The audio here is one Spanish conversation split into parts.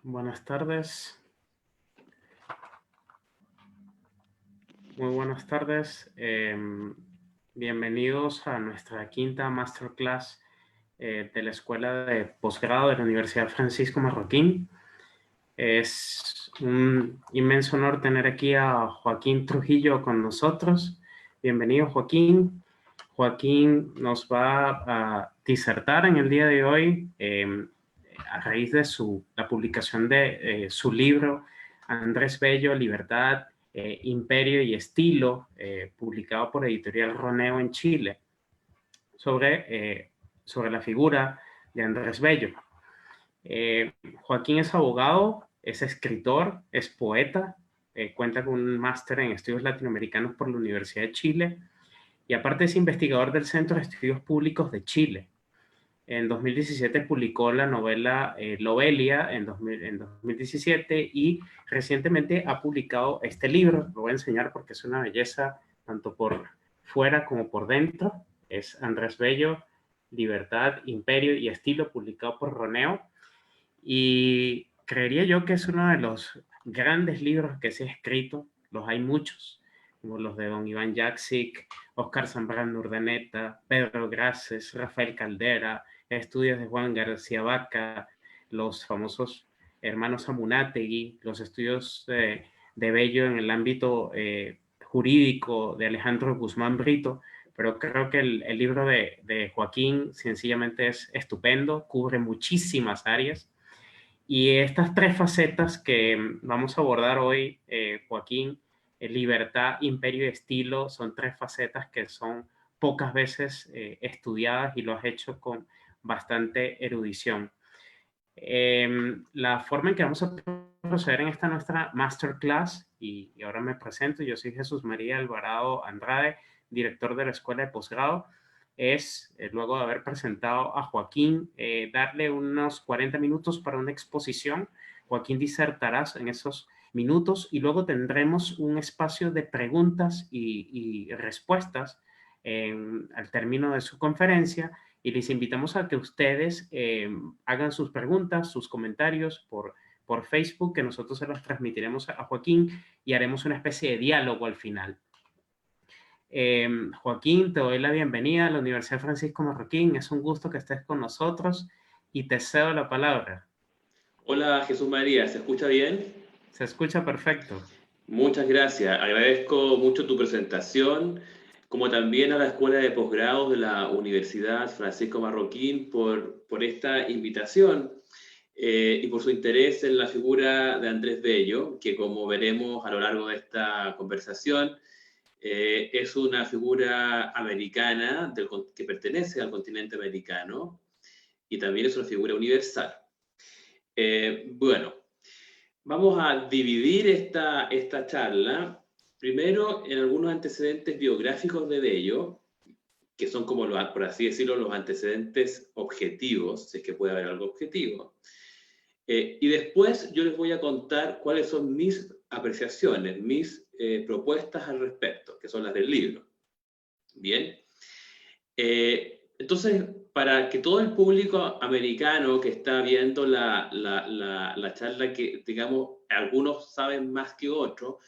Buenas tardes. Muy buenas tardes. Bienvenidos a nuestra quinta masterclass de la Escuela de Posgrado de la Universidad Francisco Marroquín. Es un inmenso honor tener aquí a Joaquín Trujillo con nosotros. Bienvenido, Joaquín. Joaquín nos va a disertar en el día de hoy a raíz de la publicación de su libro Andrés Bello, Libertad, Imperio y Estilo, publicado por Editorial Roneo en Chile, sobre la figura de Andrés Bello. Joaquín es abogado, es escritor, es poeta, cuenta con un máster en estudios latinoamericanos por la Universidad de Chile y aparte es investigador del Centro de Estudios Públicos de Chile. En 2017 publicó la novela Lobelia en 2017 y recientemente ha publicado este libro. Lo voy a enseñar porque es una belleza tanto por fuera como por dentro. Es Andrés Bello, Libertad, Imperio y Estilo, publicado por Roneo. Y creería yo que es uno de los grandes libros que se ha escrito. Los hay muchos, como los de don Iván Jaksic, Óscar Zambrano Urdaneta, Pedro Grases, Rafael Caldera, estudios de Juan García Vaca, los famosos hermanos Amunátegui, los estudios de Bello en el ámbito jurídico de Alejandro Guzmán Brito, pero creo que el libro de Joaquín sencillamente es estupendo, cubre muchísimas áreas. Y estas tres facetas que vamos a abordar hoy, Joaquín, libertad, imperio y estilo, son tres facetas que son pocas veces estudiadas y lo has hecho con bastante erudición. La forma en que vamos a proceder en esta nuestra masterclass, y ahora me presento, yo soy Jesús María Alvarado Andrade, director de la Escuela de Posgrado, es, luego de haber presentado a Joaquín, darle unos 40 minutos para una exposición. Joaquín disertará en esos minutos y luego tendremos un espacio de preguntas y respuestas al término de su conferencia, y les invitamos a que ustedes hagan sus preguntas, sus comentarios por Facebook, que nosotros se los transmitiremos a Joaquín y haremos una especie de diálogo al final. Joaquín, te doy la bienvenida a la Universidad Francisco Marroquín. Es un gusto que estés con nosotros y te cedo la palabra. Hola Jesús María, ¿se escucha bien? Se escucha perfecto. Muchas gracias, agradezco mucho tu presentación, como también a la Escuela de Posgrados de la Universidad Francisco Marroquín por esta invitación y por su interés en la figura de Andrés Bello, que como veremos a lo largo de esta conversación, es una figura americana que pertenece al continente americano y también es una figura universal. Bueno, vamos a dividir esta charla, primero en algunos antecedentes biográficos de Bello, que son como, por así decirlo, los antecedentes objetivos, si es que puede haber algo objetivo. Y después yo les voy a contar cuáles son mis apreciaciones, mis propuestas al respecto, que son las del libro. Bien. Entonces, para que todo el público americano que está viendo la charla, que digamos, algunos saben más que otros,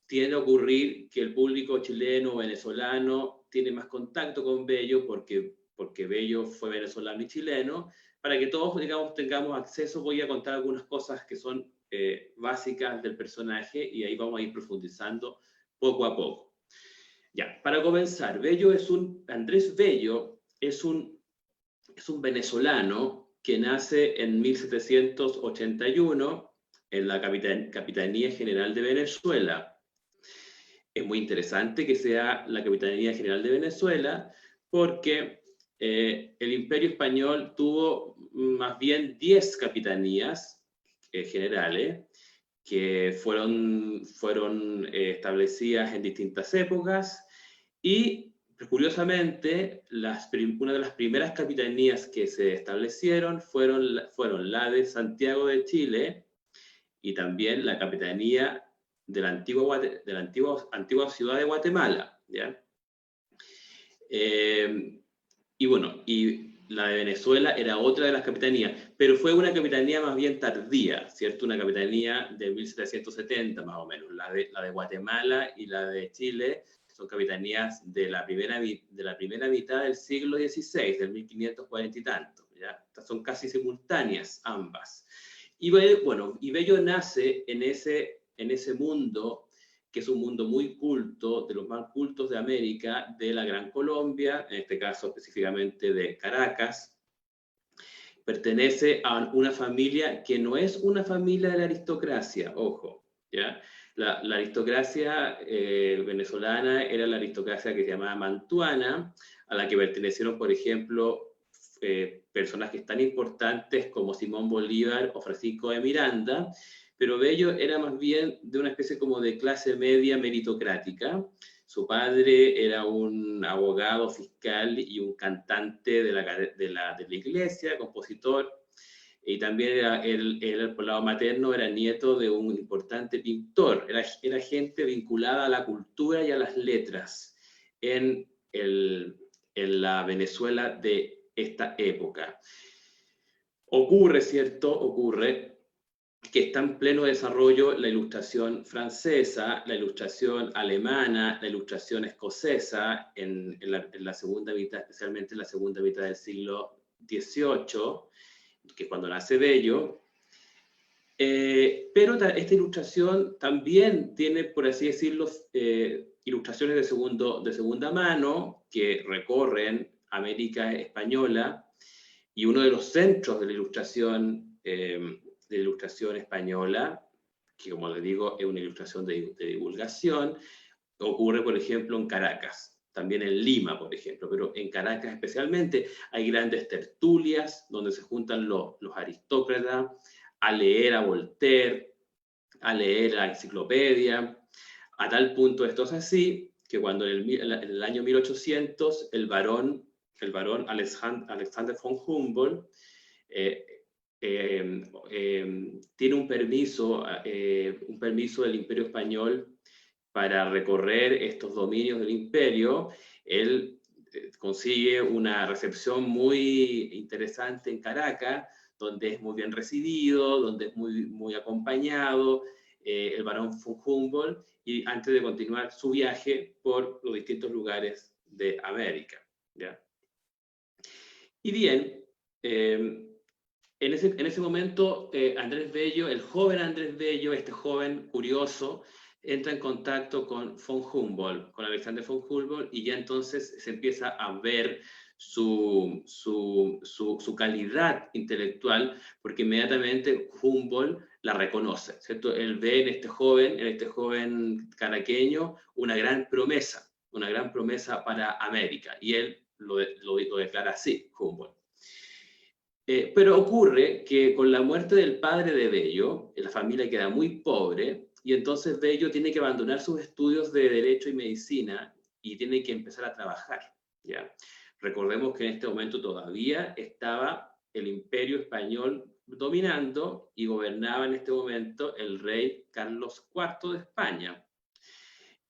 tiende a ocurrir que el público chileno o venezolano tiene más contacto con Bello porque Bello fue venezolano y chileno. Para que todos, digamos, tengamos acceso, voy a contar algunas cosas que son básicas del personaje y ahí vamos a ir profundizando poco a poco. Ya, para comenzar, Andrés Bello es un venezolano que nace en 1781 en la Capitanía General de Venezuela. Es muy interesante que sea la Capitanía General de Venezuela porque el Imperio Español tuvo más bien 10 capitanías generales que fueron establecidas en distintas épocas y, curiosamente, una de las primeras capitanías que se establecieron fueron la de Santiago de Chile y también la capitanía de la antigua ciudad de Guatemala, ¿ya? Y bueno, y la de Venezuela era otra de las capitanías, pero fue una capitanía más bien tardía, ¿cierto? Una capitanía de 1770 más o menos. La de Guatemala y la de Chile son capitanías de la primera mitad del siglo XVI, del 1540 y tanto, ¿ya? Son casi simultáneas ambas. Y bueno, y Bello nace en ese mundo, que es un mundo muy culto, de los más cultos de América, de la Gran Colombia, en este caso específicamente de Caracas. Pertenece a una familia que no es una familia de la aristocracia, ojo, ¿ya? La aristocracia venezolana era la aristocracia que se llamaba mantuana, a la que pertenecieron, por ejemplo, personajes tan importantes como Simón Bolívar o Francisco de Miranda, pero Bello era más bien de una especie como de clase media meritocrática. Su padre era un abogado fiscal y un cantante de la iglesia, compositor, y también él, por el lado materno, era nieto de un importante pintor. Era gente vinculada a la cultura y a las letras en la Venezuela de esta época. Ocurre, ¿cierto? Ocurre que está en pleno desarrollo la ilustración francesa, la ilustración alemana, la ilustración escocesa en la segunda mitad, especialmente en la segunda mitad del siglo XVIII, que es cuando nace Bello. Pero esta ilustración también tiene, por así decirlo, ilustraciones de segunda mano que recorren América Española, y uno de los centros de la ilustración española, que como les digo es una ilustración de divulgación, ocurre por ejemplo en Caracas, también en Lima por ejemplo, pero en Caracas especialmente hay grandes tertulias donde se juntan los aristócratas a leer a Voltaire, a leer la enciclopedia, a tal punto esto es así, que cuando en el año 1800 el barón Alexander von Humboldt tiene un permiso del Imperio Español para recorrer estos dominios del imperio. Él consigue una recepción muy interesante en Caracas, donde es muy bien recibido, donde es muy, muy acompañado el barón von Humboldt, y antes de continuar su viaje por los distintos lugares de América, ¿ya? Y bien, en ese momento Andrés Bello, el joven Andrés Bello, este joven curioso, entra en contacto con von Humboldt, con Alexander von Humboldt, y ya entonces se empieza a ver su calidad intelectual, porque inmediatamente Humboldt la reconoce, ¿cierto? Él ve en este joven caraqueño una gran promesa para América, y él lo declara así, Humboldt. Pero ocurre que con la muerte del padre de Bello, la familia queda muy pobre, y entonces Bello tiene que abandonar sus estudios de Derecho y Medicina y tiene que empezar a trabajar, ¿ya? Recordemos que en este momento todavía estaba el Imperio Español dominando y gobernaba en este momento el rey Carlos IV de España.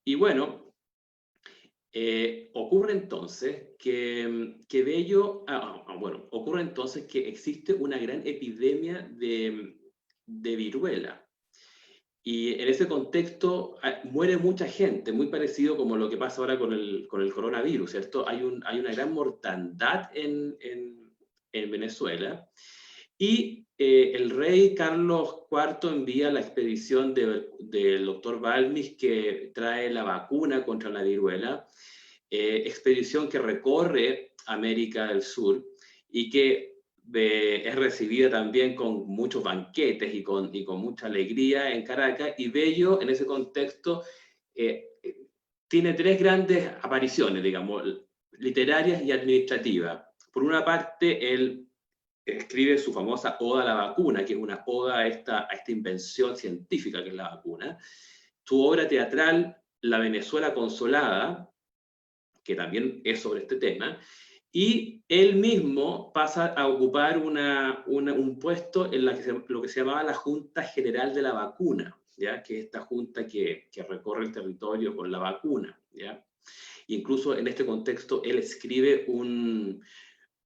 Y bueno, ocurre entonces que Bello, ocurre entonces que existe una gran epidemia de viruela. Y en ese contexto muere mucha gente, muy parecido como lo que pasa ahora con el coronavirus, ¿cierto? Hay una gran mortandad en Venezuela. Y el rey Carlos IV envía la expedición del doctor Balmis, que trae la vacuna contra la viruela, expedición que recorre América del Sur y que es recibida también con muchos banquetes y con mucha alegría en Caracas, y Bello en ese contexto tiene tres grandes apariciones, digamos, literarias y administrativas. Por una parte, él escribe su famosa Oda a la vacuna, que es una oda a esta invención científica que es la vacuna. Su obra teatral, La Venezuela Consolada, que también es sobre este tema, y él mismo pasa a ocupar un puesto en lo que se llamaba la Junta General de la Vacuna, ¿ya? Que es esta junta que recorre el territorio con la vacuna, ¿ya? Incluso en este contexto él escribe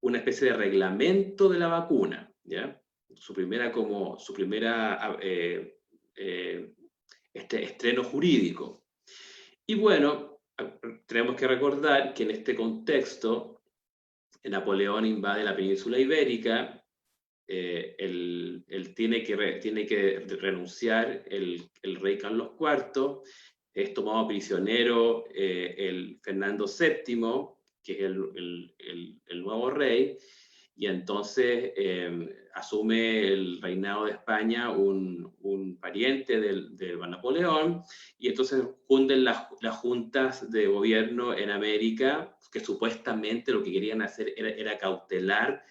una especie de reglamento de la vacuna, ¿ya? Su primera estreno jurídico. Y bueno, tenemos que recordar que en este contexto, Napoleón invade la península ibérica, él tiene que renunciar el rey Carlos IV, es tomado prisionero el Fernando VII, que es el nuevo rey, y entonces asume el reinado de España un pariente de Napoleón, y entonces funden las juntas de gobierno en América, que supuestamente lo que querían hacer era cautelar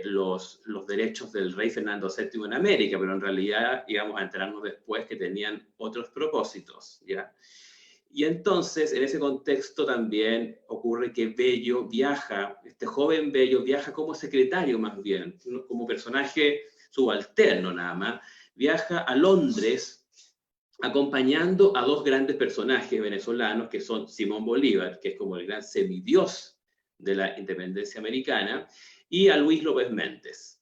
los derechos del rey Fernando VII en América, pero en realidad íbamos a enterarnos después que tenían otros propósitos, ¿ya? Y entonces, en ese contexto también ocurre que Bello viaja, este joven Bello viaja como secretario más bien, como personaje subalterno nada más, viaja a Londres acompañando a dos grandes personajes venezolanos que son Simón Bolívar, que es como el gran semidios de la independencia americana, y a Luis López Méndez.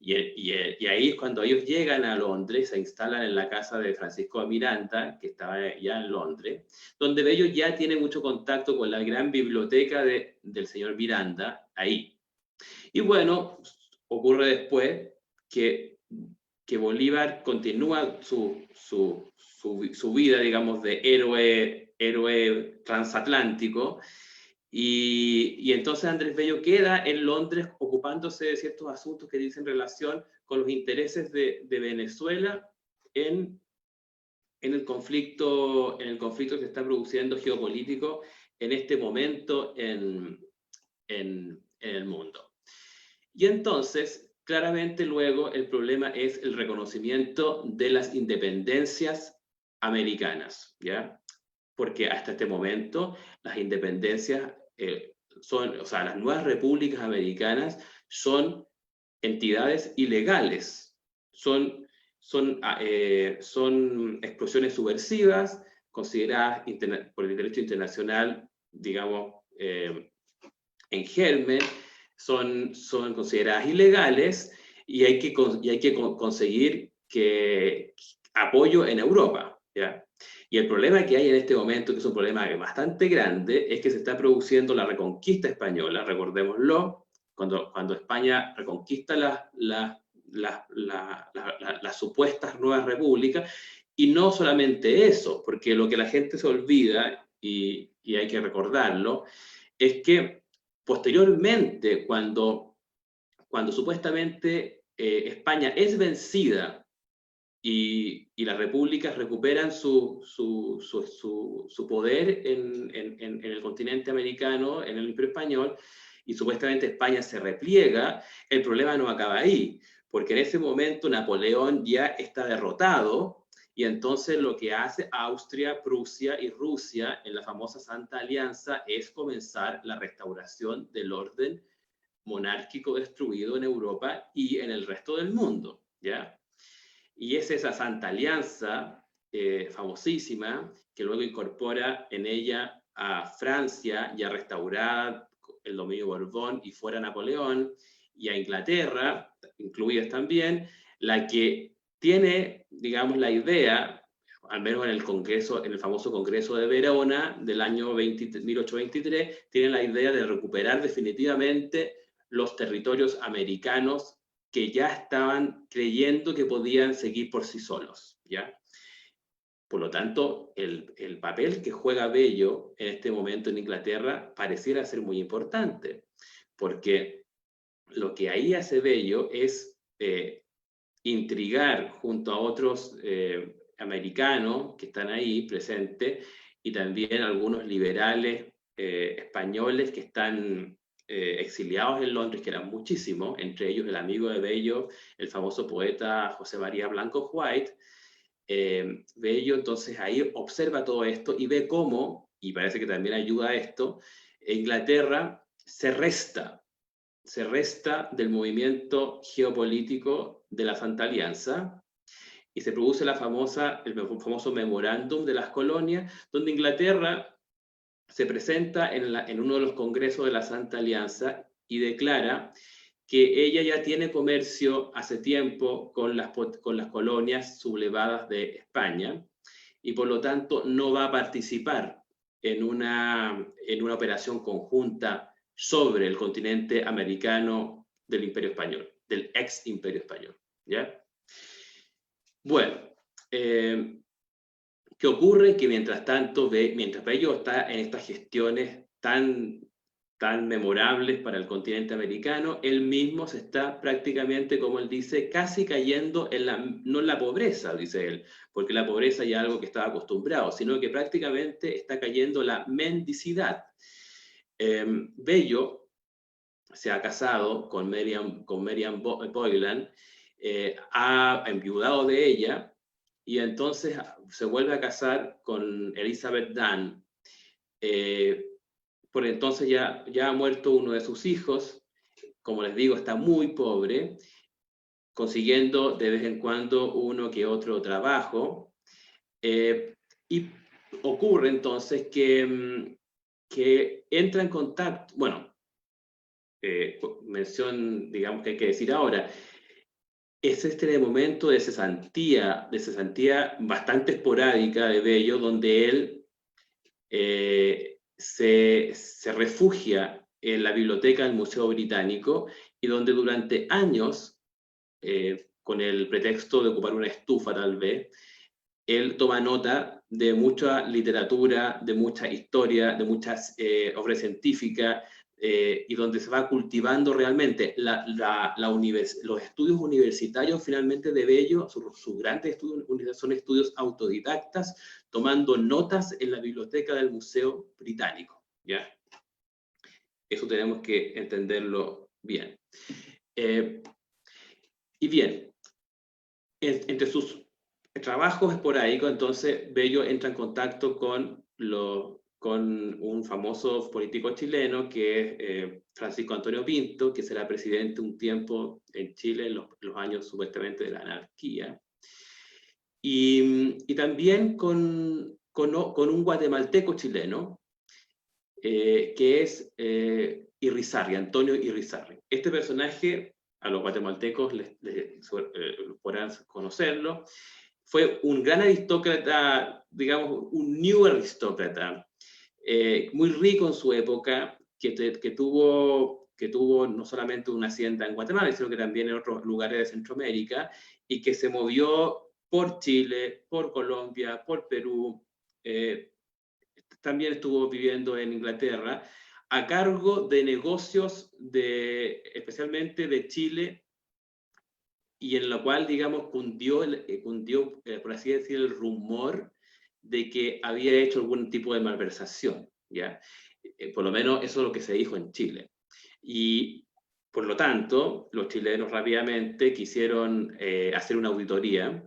Y ahí es cuando ellos llegan a Londres, se instalan en la casa de Francisco de Miranda, que estaba ya en Londres, donde Bello ya tiene mucho contacto con la gran biblioteca del señor Miranda, ahí. Y bueno, ocurre después que Bolívar continúa su vida, digamos, de héroe transatlántico, y entonces Andrés Bello queda en Londres ocupándose de ciertos asuntos que dicen relación con los intereses de Venezuela en el conflicto que se está produciendo geopolítico en este momento en el mundo. Y entonces, claramente luego el problema es el reconocimiento de las independencias americanas, ¿ya? Porque hasta este momento las independencias las nuevas repúblicas americanas son entidades ilegales, son explosiones subversivas consideradas por el derecho internacional, digamos, en germen, son consideradas ilegales, y hay que conseguir apoyo en Europa, ¿ya? Y el problema que hay en este momento, que es un problema bastante grande, es que se está produciendo la reconquista española, recordémoslo, cuando España reconquista las supuestas nuevas repúblicas, y no solamente eso, porque lo que la gente se olvida, y hay que recordarlo, es que posteriormente, cuando supuestamente España es vencida y las repúblicas recuperan su poder en el continente americano, en el Imperio Español, y supuestamente España se repliega, el problema no acaba ahí, porque en ese momento Napoleón ya está derrotado, y entonces lo que hace Austria, Prusia y Rusia en la famosa Santa Alianza es comenzar la restauración del orden monárquico destruido en Europa y en el resto del mundo, ¿ya? Y es esa Santa Alianza famosísima, que luego incorpora en ella a Francia, ya restaurada el dominio Borbón y fuera Napoleón, y a Inglaterra, incluidas también, la que tiene, digamos, la idea, al menos en el Congreso, en el famoso Congreso de Verona del año 1823, tiene la idea de recuperar definitivamente los territorios americanos que ya estaban creyendo que podían seguir por sí solos, ¿ya? Por lo tanto, el papel que juega Bello en este momento en Inglaterra pareciera ser muy importante, porque lo que ahí hace Bello es intrigar junto a otros americanos que están ahí presentes, y también algunos liberales españoles que están exiliados en Londres, que eran muchísimos, entre ellos el amigo de Bello, el famoso poeta José María Blanco White. Bello entonces ahí observa todo esto y ve cómo, y parece que también ayuda a esto, Inglaterra se resta del movimiento geopolítico de la Santa Alianza, y se produce el famoso memorándum de las colonias, donde Inglaterra se presenta en uno de los congresos de la Santa Alianza y declara que ella ya tiene comercio hace tiempo con las colonias sublevadas de España y por lo tanto no va a participar en una operación conjunta sobre el continente americano del Imperio Español, del ex Imperio Español, ¿ya? Bueno, ¿qué ocurre? Que mientras tanto, mientras Bello está en estas gestiones tan memorables para el continente americano, él mismo se está prácticamente, como él dice, casi cayendo no en la pobreza, dice él, porque la pobreza ya es algo que estaba acostumbrado, sino que prácticamente está cayendo la mendicidad. Bello se ha casado con Merian Boylan, ha enviudado de ella, y entonces se vuelve a casar con Elizabeth Dunn. Por entonces ya ha muerto uno de sus hijos, como les digo, está muy pobre, consiguiendo de vez en cuando uno que otro trabajo, y ocurre entonces que entra en contacto, bueno, mención, digamos que hay que decir ahora, es este momento de cesantía bastante esporádica de Bello, donde él se refugia en la biblioteca del Museo Británico y donde durante años, con el pretexto de ocupar una estufa tal vez, él toma nota de mucha literatura, de mucha historia, de muchas obras científicas, y donde se va cultivando realmente los estudios universitarios finalmente de Bello, sus grandes estudios son estudios autodidactas, tomando notas en la biblioteca del Museo Británico, ¿ya? Eso tenemos que entenderlo bien. Y bien, entre sus trabajos esporádicos, entonces Bello entra en contacto con un famoso político chileno que es Francisco Antonio Pinto, que será presidente un tiempo en Chile en los años supuestamente de la anarquía. Y también con un guatemalteco chileno, que es Irrizarry, Antonio Irrizarry. Este personaje, a los guatemaltecos podrán conocerlo, fue un gran aristócrata, digamos, un new aristócrata, muy rico en su época, que tuvo no solamente una hacienda en Guatemala, sino que también en otros lugares de Centroamérica, y que se movió por Chile, por Colombia, por Perú, también estuvo viviendo en Inglaterra, a cargo de negocios especialmente de Chile, y en lo cual, digamos, cundió, por así decir, el rumor de que había hecho algún tipo de malversación, ¿ya? Por lo menos eso es lo que se dijo en Chile. Y, por lo tanto, los chilenos rápidamente quisieron hacer una auditoría,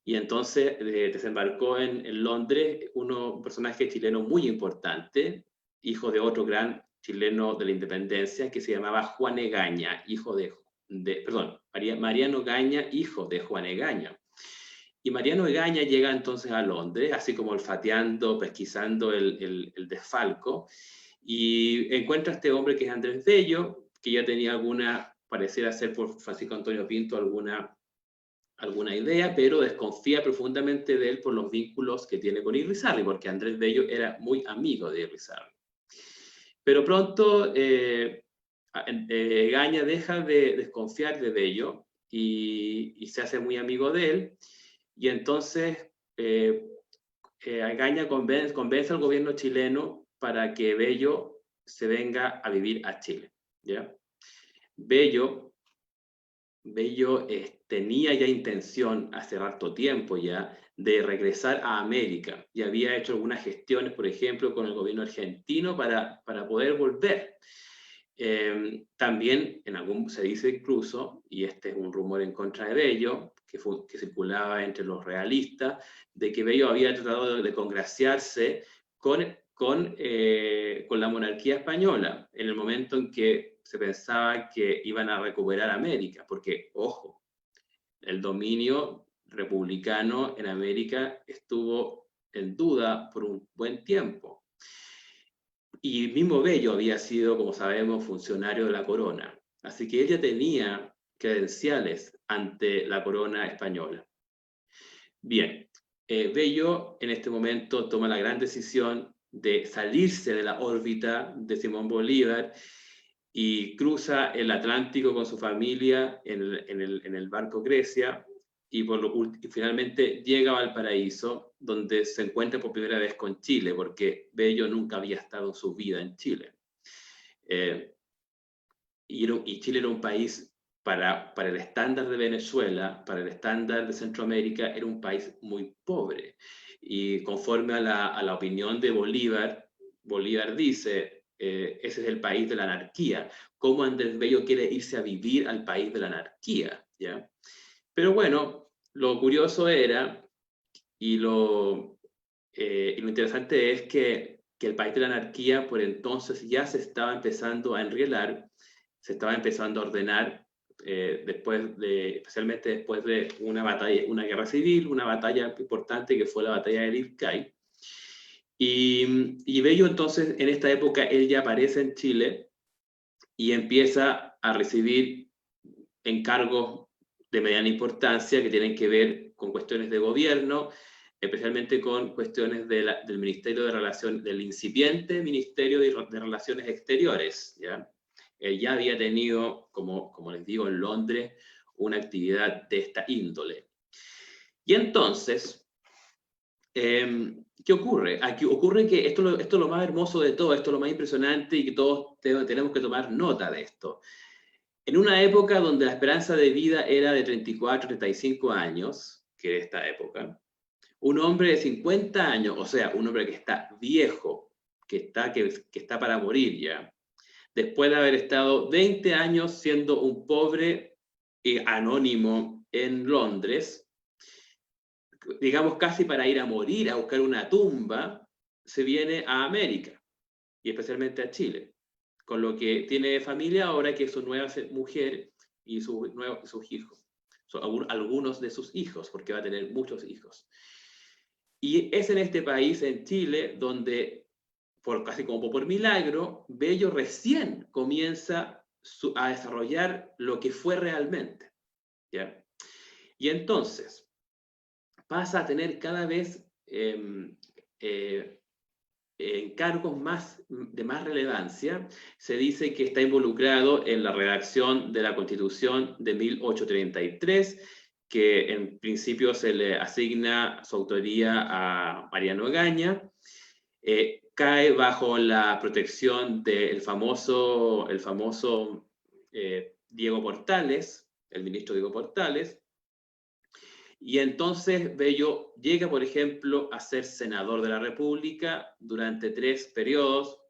y entonces desembarcó en Londres un personaje chileno muy importante, hijo de otro gran chileno de la independencia, que se llamaba Juan Egaña, Mariano Egaña, hijo de Juan Egaña. Y Mariano Egaña llega entonces a Londres, así como olfateando, pesquisando el desfalco, y encuentra a este hombre que es Andrés Bello, que ya tenía pareciera ser por Francisco Antonio Pinto, alguna idea, pero desconfía profundamente de él por los vínculos que tiene con Irrizarry, porque Andrés Bello era muy amigo de Irrizarry. Pero pronto Egaña deja de desconfiar de Bello y se hace muy amigo de él, y entonces Egaña convence al gobierno chileno para que Bello se venga a vivir a Chile, ¿ya? Bello tenía ya intención hace harto tiempo ya de regresar a América y había hecho algunas gestiones, por ejemplo, con el gobierno argentino para poder volver. También se dice incluso, y este es un rumor en contra de Bello, que circulaba entre los realistas, de que Bello había tratado de congraciarse con la monarquía española en el momento en que se pensaba que iban a recuperar América, porque, ojo, el dominio republicano en América estuvo en duda por un buen tiempo. Y mismo Bello había sido, como sabemos, funcionario de la corona. Así que ella tenía credenciales ante la corona española. Bien, Bello en este momento toma la gran decisión de salirse de la órbita de Simón Bolívar y cruza el Atlántico con su familia en el barco Grecia y finalmente llega a Valparaíso, donde se encuentra por primera vez con Chile, porque Bello nunca había estado en su vida en Chile. Y Chile era un país, para el estándar de Venezuela, para el estándar de Centroamérica, era un país muy pobre. Y conforme a la opinión de Bolívar, Bolívar dice, ese es el país de la anarquía. ¿Cómo Andrés Bello quiere irse a vivir al país de la anarquía? ¿Ya? Pero bueno, lo curioso era, y lo interesante es que el país de la anarquía por entonces ya se estaba empezando a enrielar, se estaba empezando a ordenar, especialmente después de una batalla, una guerra civil, una batalla importante que fue la batalla del Ircay. Y Bello entonces, en esta época, él ya aparece en Chile y empieza a recibir encargos de mediana importancia que tienen que ver con cuestiones de gobierno, especialmente con cuestiones del Ministerio de Relaciones, del incipiente Ministerio de Relaciones Exteriores, ¿ya? Él ya había tenido, como les digo, en Londres, una actividad de esta índole. Y entonces, ¿qué ocurre? Aquí ocurre que esto es lo más hermoso de todo, esto es lo más impresionante y que todos tenemos que tomar nota de esto. En una época donde la esperanza de vida era de 34, 35 años, que es esta época, un hombre de 50 años, o sea, un hombre que está viejo, que está para morir ya, después de haber estado 20 años siendo un pobre anónimo en Londres, digamos casi para ir a morir, a buscar una tumba, se viene a América, y especialmente a Chile, con lo que tiene familia ahora, que es su nueva mujer y sus hijos. Son algunos de sus hijos, porque va a tener muchos hijos. Y es en este país, en Chile, donde, casi como por milagro, Bello recién comienza a desarrollar lo que fue realmente. ¿Ya? Y entonces pasa a tener cada vez encargos de más relevancia. Se dice que está involucrado en la redacción de la Constitución de 1833, que en principio se le asigna su autoría a Mariano Egaña. Cae bajo la protección del famoso Diego Portales, el ministro Diego Portales. Y entonces Bello llega, por ejemplo, a ser senador de la República durante 3 periodos.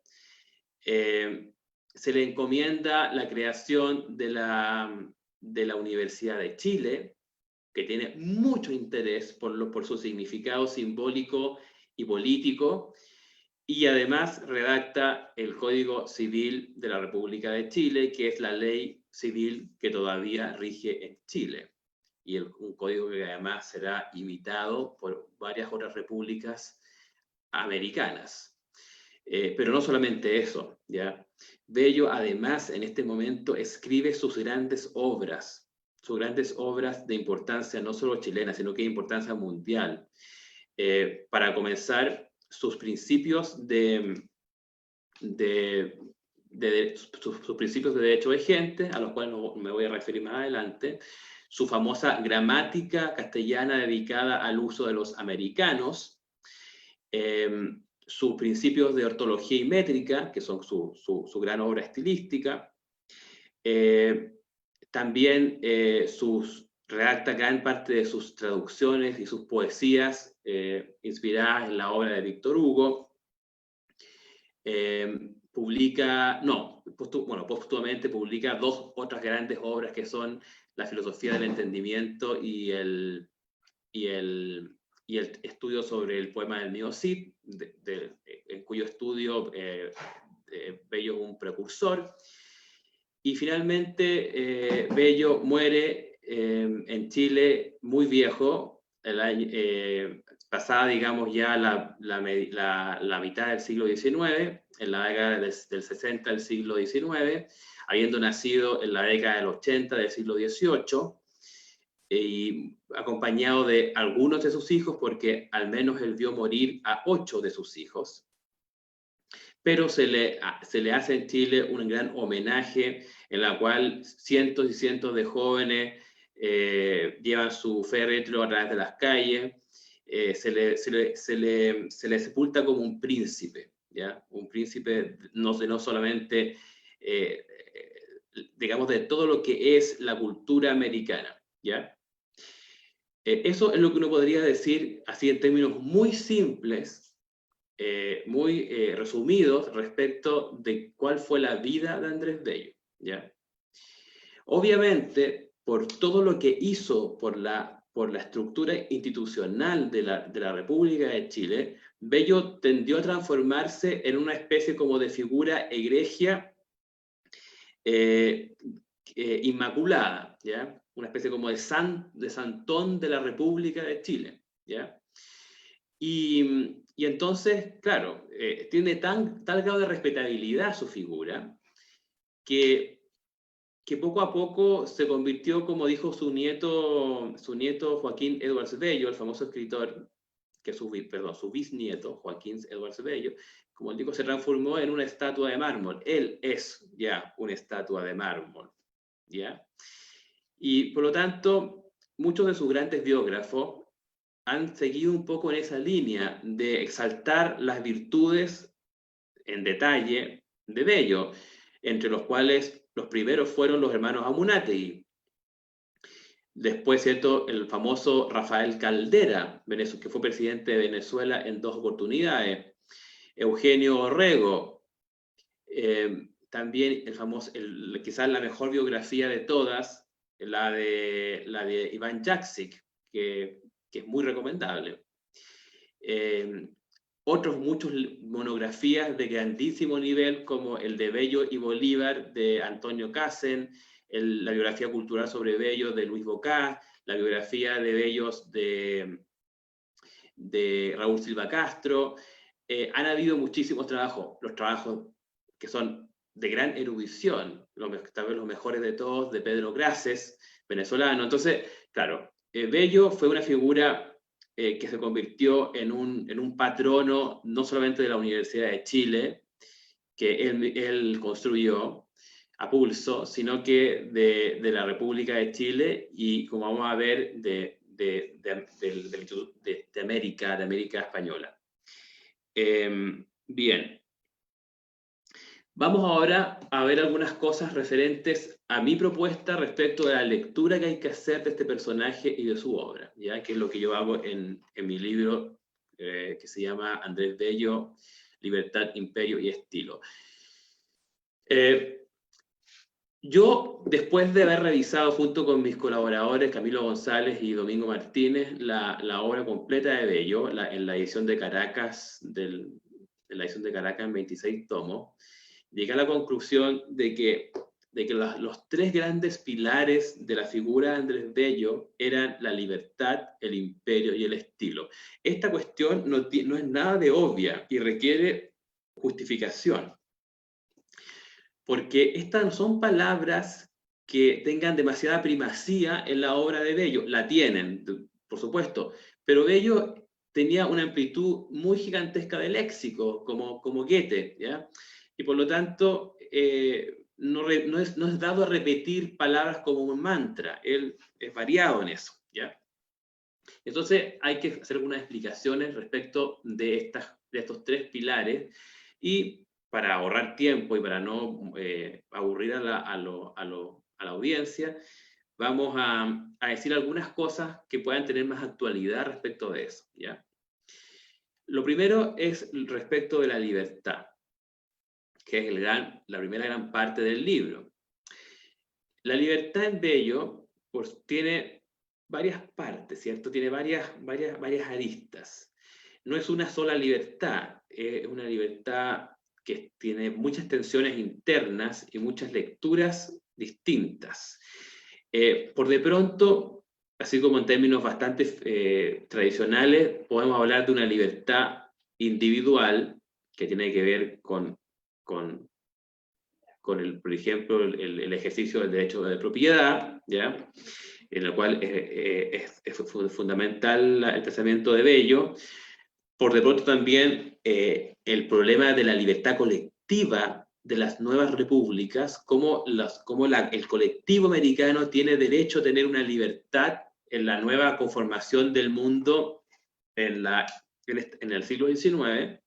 Se le encomienda la creación de la Universidad de Chile, que tiene mucho interés por su significado simbólico y político, y además redacta el Código Civil de la República de Chile, que es la ley civil que todavía rige en Chile. Y un código que además será imitado por varias otras repúblicas americanas. Pero no solamente eso, ¿ya? Bello además en este momento escribe sus grandes obras de importancia no solo chilena, sino que de importancia mundial. Para comenzar, sus principios sus principios de derecho vigente, a los cuales me voy a referir más adelante, su famosa gramática castellana dedicada al uso de los americanos, sus principios de ortología y métrica, que son su gran obra estilística, también redacta gran parte de sus traducciones y sus poesías inspiradas en la obra de Víctor Hugo. Póstumamente publica 2 otras grandes obras que son La filosofía del entendimiento y el estudio sobre el poema del Mío Cid, en cuyo estudio Bello es un precursor. Y finalmente Bello muere en Chile muy viejo, pasada, digamos, ya la mitad del siglo XIX, en la década del 60 del siglo XIX, habiendo nacido en la década del 80 del siglo XVIII, y acompañado de algunos de sus hijos, porque al menos él vio morir a 8 de sus hijos, pero se le hace en Chile un gran homenaje en la cual cientos y cientos de jóvenes llevan su féretro a través de las calles, se le sepulta como un príncipe, ¿ya? Un príncipe no solamente, digamos, de todo lo que es la cultura americana, ¿ya? Eso es lo que uno podría decir, así en términos muy simples, muy resumidos, respecto de cuál fue la vida de Andrés Bello, ¿ya? Obviamente, por todo lo que hizo por la estructura institucional de la República de Chile, Bello tendió a transformarse en una especie como de figura egregia inmaculada, ¿ya? Una especie como de santón de la República de Chile, ¿ya? Y entonces, claro, tiene tal grado de respetabilidad su figura, que poco a poco se convirtió, como dijo su nieto Joaquín Edwards Bello, el famoso escritor, que su bisnieto, Joaquín Edwards Bello, como él dijo, se transformó en una estatua de mármol. Él es ya una estatua de mármol, ¿ya? Y por lo tanto, muchos de sus grandes biógrafos han seguido un poco en esa línea de exaltar las virtudes en detalle de Bello, entre los cuales los primeros fueron los hermanos Amunátegui. Después, ¿cierto?, el famoso Rafael Caldera, que fue presidente de Venezuela en 2 oportunidades. Eugenio Orrego, también el famoso, quizás la mejor biografía de todas, la de Iván Jaksic, que es muy recomendable. Muchas monografías de grandísimo nivel, como el de Bello y Bolívar de Antonio Casen, la biografía cultural sobre Bello de Luis Bocá, la biografía de Bellos de Raúl Silva Castro. Han habido muchísimos trabajos, los trabajos que son de gran erudición, tal vez los mejores de todos, de Pedro Grases, venezolano. Entonces, claro, Bello fue una figura que se convirtió en un patrono no solamente de la Universidad de Chile, que él construyó a pulso, sino que de la República de Chile y, como vamos a ver, de América Española. Bien. Vamos ahora a ver algunas cosas referentes a mi propuesta respecto de la lectura que hay que hacer de este personaje y de su obra, ¿ya? Que es lo que yo hago en mi libro que se llama Andrés Bello, Libertad, Imperio y Estilo. Yo, después de haber revisado junto con mis colaboradores Camilo González y Domingo Martínez la obra completa de Bello, en la edición de Caracas, en 26 tomos, llegué a la conclusión de que los 3 grandes pilares de la figura de Andrés Bello eran la libertad, el imperio y el estilo. Esta cuestión no es nada de obvia y requiere justificación, porque estas no son palabras que tengan demasiada primacía en la obra de Bello. La tienen, por supuesto, pero Bello tenía una amplitud muy gigantesca de léxico, como Goethe, ¿ya? Y por lo tanto, no es dado a repetir palabras como un mantra, él es variado en eso, ¿ya? Entonces hay que hacer algunas explicaciones respecto de estos 3 pilares, y para ahorrar tiempo y para no aburrir a la audiencia, vamos a decir algunas cosas que puedan tener más actualidad respecto de eso, ¿ya? Lo primero es respecto de la libertad, que es la primera gran parte del libro. La libertad en Bello pues, tiene varias partes, ¿cierto? Tiene varias aristas. No es una sola libertad, es una libertad que tiene muchas tensiones internas y muchas lecturas distintas. Por de pronto, así como en términos bastante tradicionales, podemos hablar de una libertad individual que tiene que ver con por ejemplo, el ejercicio del derecho de propiedad, ¿ya? En el cual es fundamental el pensamiento de Bello. Por de pronto también el problema de la libertad colectiva de las nuevas repúblicas, cómo el colectivo americano tiene derecho a tener una libertad en la nueva conformación del mundo en el siglo XIX.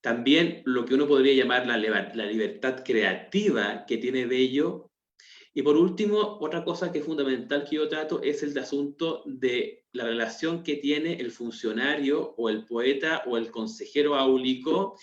También lo que uno podría llamar la libertad creativa que tiene Bello. Y por último, otra cosa que es fundamental que yo trato es el asunto de la relación que tiene el funcionario o el poeta o el consejero áulico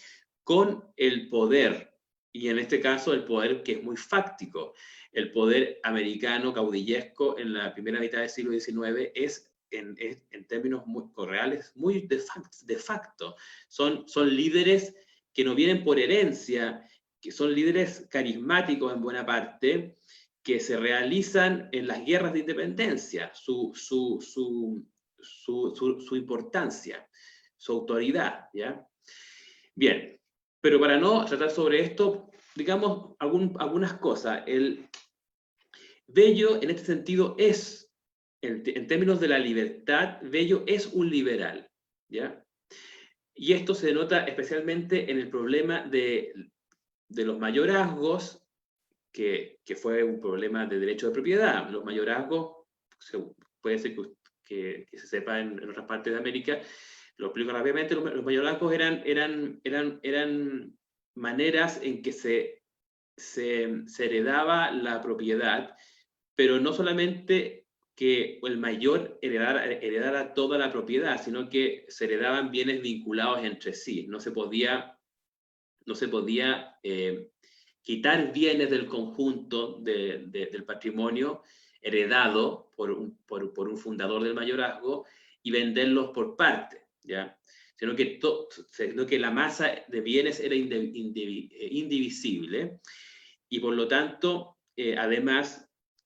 con el poder. Y en este caso el poder que es muy fáctico. El poder americano caudillesco en la primera mitad del siglo XIX es en términos muy reales, muy de facto. Son líderes que no vienen por herencia, que son líderes carismáticos en buena parte, que se realizan en las guerras de independencia, su importancia, su autoridad, ¿ya? Bien, pero para no tratar sobre esto, digamos algunas cosas. El Bello, en este sentido, en términos de la libertad, Bello es un liberal, ¿ya? Y esto se nota especialmente en el problema de los mayorazgos, que fue un problema de derecho de propiedad. Los mayorazgos, puede ser que se sepa en otras partes de América, lo explico rápidamente, los mayorazgos eran maneras en que se heredaba la propiedad, pero no solamente que el mayor heredara toda la propiedad, sino que se heredaban bienes vinculados entre sí. No se podía quitar bienes del conjunto del patrimonio heredado por un fundador del mayorazgo y venderlos por parte, ¿ya? Sino que la masa de bienes era indivisible, y por lo tanto, además,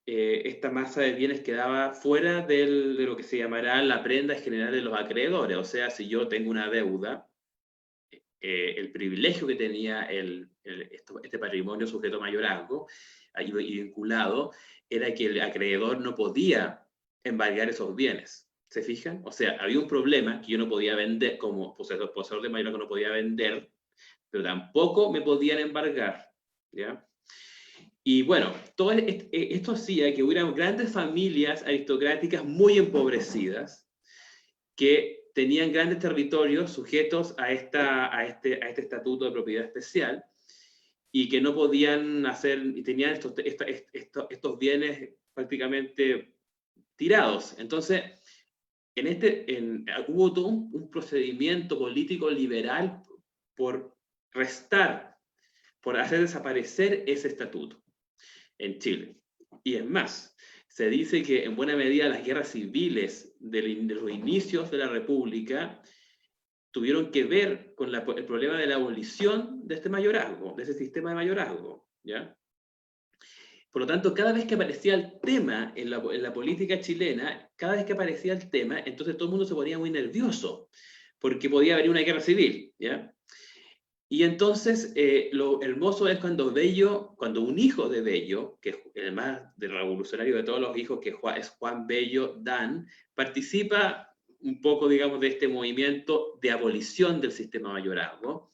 esta masa de bienes quedaba fuera de lo que se llamará la prenda general de los acreedores. O sea, si yo tengo una deuda, el privilegio que tenía este patrimonio sujeto a mayorazgo y vinculado era que el acreedor no podía embargar esos bienes. ¿Se fijan? O sea, había un problema que yo no podía vender, como poseedor de mayorazgo no podía vender, pero tampoco me podían embargar, ¿ya? Y bueno, todo esto hacía que hubiera grandes familias aristocráticas muy empobrecidas que tenían grandes territorios sujetos a este estatuto de propiedad especial y que no podían hacer, y tenían estos bienes prácticamente tirados. Entonces, hubo todo un procedimiento político liberal por hacer desaparecer ese estatuto en Chile. Y es más, se dice que en buena medida las guerras civiles de los inicios de la República tuvieron que ver con el problema de la abolición de este mayorazgo, de ese sistema de mayorazgo, ¿ya? Por lo tanto, cada vez que aparecía el tema en la política chilena, cada vez que aparecía el tema, entonces todo el mundo se ponía muy nervioso, porque podía haber una guerra civil, ¿ya? Y entonces, lo hermoso es cuando un hijo de Bello, que es el más revolucionario de todos los hijos, que es Juan Bello Dan, participa un poco, digamos, de este movimiento de abolición del sistema mayorazgo.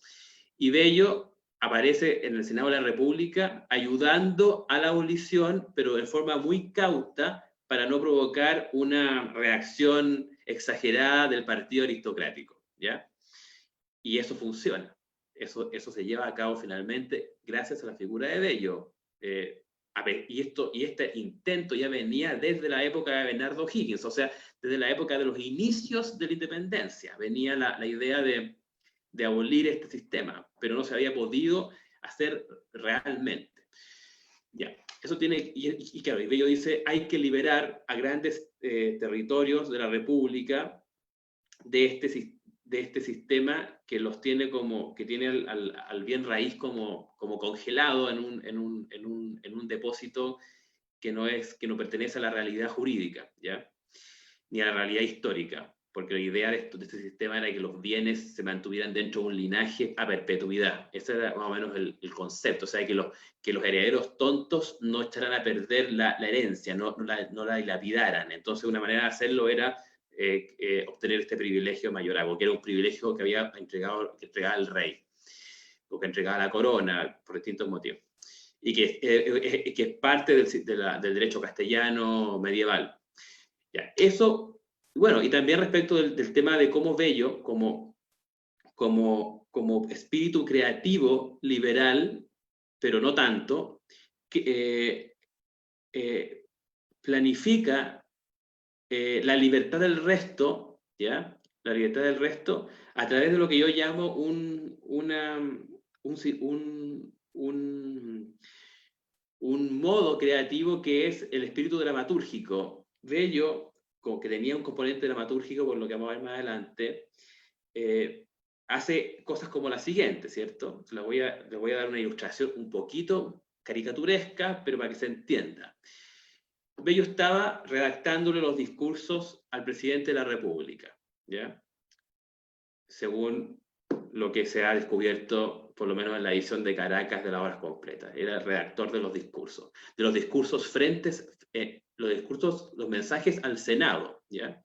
Y Bello aparece en el Senado de la República ayudando a la abolición, pero de forma muy cauta, para no provocar una reacción exagerada del partido aristocrático, ¿ya? Y eso funciona. Eso se lleva a cabo finalmente gracias a la figura de Bello. Y este intento ya venía desde la época de Bernardo O'Higgins, o sea, desde la época de los inicios de la independencia. Venía la idea de abolir este sistema, pero no se había podido hacer realmente. Ya, eso tiene, y claro, y Bello dice, hay que liberar a grandes territorios de la República de este sistema que los tiene que tiene al bien raíz como congelado en un depósito que no pertenece a la realidad jurídica, ¿ya? Ni a la realidad histórica, porque la idea de este sistema era que los bienes se mantuvieran dentro de un linaje a perpetuidad. Ese era más o menos el concepto, o sea, que los herederos tontos no echaran a perder la herencia, no la dilapidaran. Entonces, una manera de hacerlo era obtener este privilegio mayorazgo, que era un privilegio que había que entregaba el rey, o que entregaba la corona, por distintos motivos. Y que es parte del derecho castellano medieval. Ya, eso, bueno, y también respecto del tema de cómo Bello, como espíritu creativo liberal, pero no tanto, que, planifica la libertad del resto, ¿ya? La libertad del resto a través de lo que yo llamo un modo creativo que es el espíritu dramatúrgico. Bello, como que tenía un componente dramatúrgico, por lo que vamos a ver más adelante, hace cosas como la siguiente, ¿cierto? Les voy a dar una ilustración un poquito caricaturesca, pero para que se entienda. Bello estaba redactándole los discursos al presidente de la República, ¿ya? Según lo que se ha descubierto, por lo menos en la edición de Caracas de las Obras Completas. Era el redactor de los discursos los mensajes al Senado, ¿ya?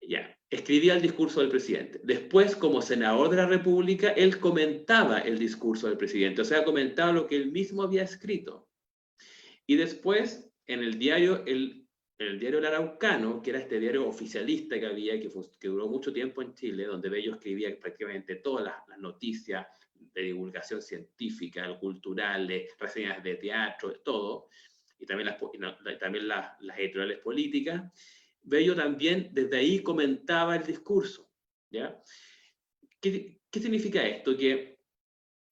Ya, escribía el discurso del presidente. Después, como senador de la República, él comentaba el discurso del presidente, o sea, comentaba lo que él mismo había escrito. Y después, en el diario El Araucano, que era este diario oficialista que había, que duró mucho tiempo en Chile, donde Bello escribía prácticamente todas las noticias de divulgación científica, culturales, reseñas de teatro, todo, y también las editoriales políticas. Bello también desde ahí comentaba el discurso, ¿ya? ¿Qué significa esto? Que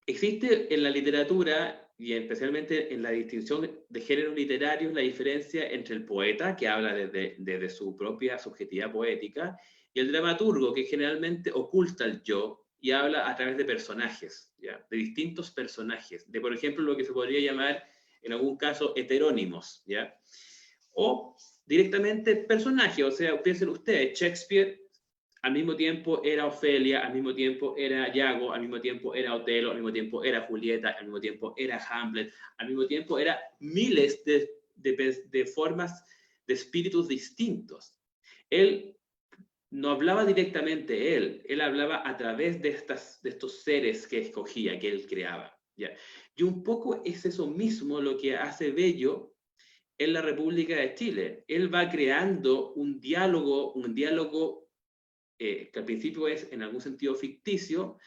existe en la literatura, y especialmente en la distinción de géneros literarios, la diferencia entre el poeta, que habla desde su propia subjetividad poética, y el dramaturgo, que generalmente oculta el yo y habla a través de personajes, ¿ya? De distintos personajes, de por ejemplo lo que se podría llamar en algún caso heterónimos, ¿ya? O directamente personajes, o sea, piensen ustedes, Shakespeare al mismo tiempo era Ofelia, al mismo tiempo era Iago, al mismo tiempo era Otelo, al mismo tiempo era Julieta, al mismo tiempo era Hamlet, al mismo tiempo era miles de formas, de espíritus distintos. Él no hablaba directamente él hablaba a través de estos seres que escogía, que él creaba, ¿ya? Y un poco es eso mismo lo que hace Bello en la República de Chile. Él va creando un diálogo que al principio es en algún sentido ficticio,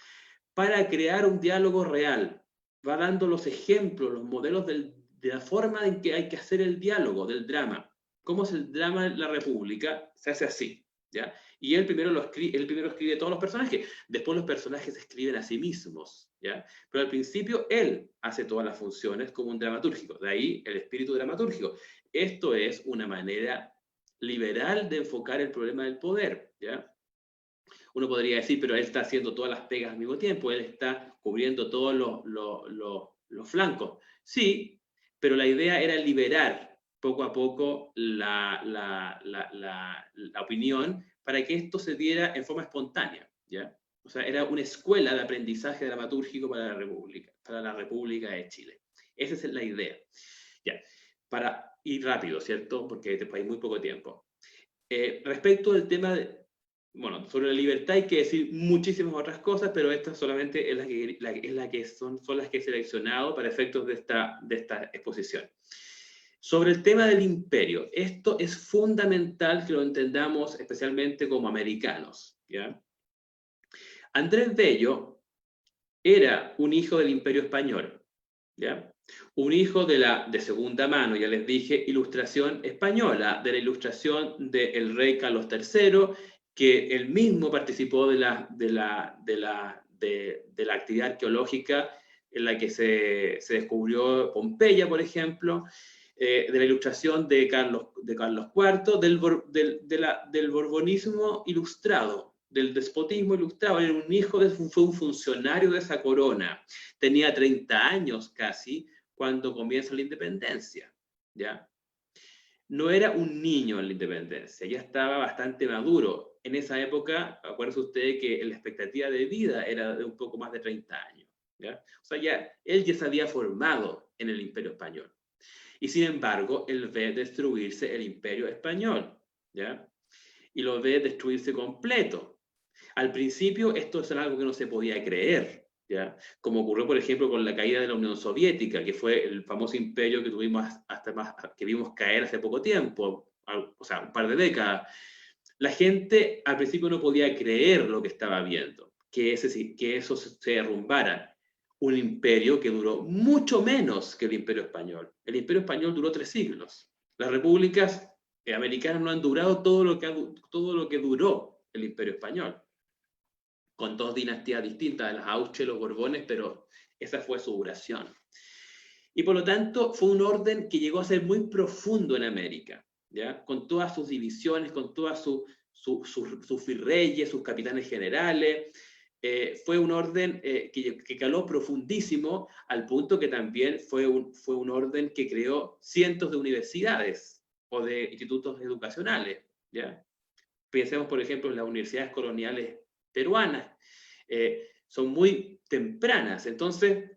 para crear un diálogo real. Va dando los ejemplos, los modelos de la forma en que hay que hacer el diálogo del drama. ¿Cómo es el drama en la República? Se hace así, ¿ya? Y él primero escribe todos los personajes, después los personajes escriben a sí mismos, ¿ya? Pero al principio él hace todas las funciones como un dramatúrgico, de ahí el espíritu dramatúrgico. Esto es una manera liberal de enfocar el problema del poder, ¿ya? Uno podría decir, pero él está haciendo todas las pegas al mismo tiempo, él está cubriendo todos los flancos. Sí, pero la idea era liberar poco a poco la opinión para que esto se diera en forma espontánea, ¿ya? O sea, era una escuela de aprendizaje dramatúrgico para la República de Chile. Esa es la idea. Ya, para ir rápido, ¿cierto? Porque hay muy poco tiempo. Respecto del tema bueno, sobre la libertad hay que decir muchísimas otras cosas, pero estas solamente son las que he seleccionado para efectos de esta exposición. Sobre el tema del imperio, esto es fundamental que lo entendamos especialmente como americanos, ¿ya? Andrés Bello era un hijo del Imperio Español, ¿ya? Un hijo de segunda mano, ya les dije, ilustración española, de la ilustración del rey Carlos III, que él mismo participó de la actividad arqueológica en la que se descubrió Pompeya, por ejemplo, de la ilustración de Carlos IV, del borbonismo ilustrado, del despotismo ilustrado. Era fue un funcionario de esa corona. Tenía 30 años casi cuando comienza la independencia, ¿ya? No era un niño en la independencia, ya estaba bastante maduro. En esa época, acuérdense ustedes que la expectativa de vida era de un poco más de 30 años, ¿ya? O sea, él ya se había formado en el Imperio Español. Y sin embargo, él ve destruirse el Imperio Español, ¿ya? Y lo ve destruirse completo. Al principio esto es algo que no se podía creer, ¿ya? Como ocurrió, por ejemplo, con la caída de la Unión Soviética, que fue el famoso imperio que tuvimos que vimos caer hace poco tiempo, o sea, un par de décadas. La gente al principio no podía creer lo que estaba viendo, que eso se derrumbara. Un imperio que duró mucho menos que el Imperio Español. El Imperio Español duró 3 siglos. Las repúblicas americanas no han durado todo lo que duró el Imperio Español, con 2 dinastías distintas, las Austrias y los Borbones, pero esa fue su duración. Y por lo tanto fue un orden que llegó a ser muy profundo en América, ¿ya? Con todas sus divisiones, con todas sus virreyes, sus capitanes generales. Fue un orden que caló profundísimo, al punto que también fue un orden que creó cientos de universidades o de institutos educacionales, ¿ya? Pensemos, por ejemplo, en las universidades coloniales peruanas. Son muy tempranas. Entonces,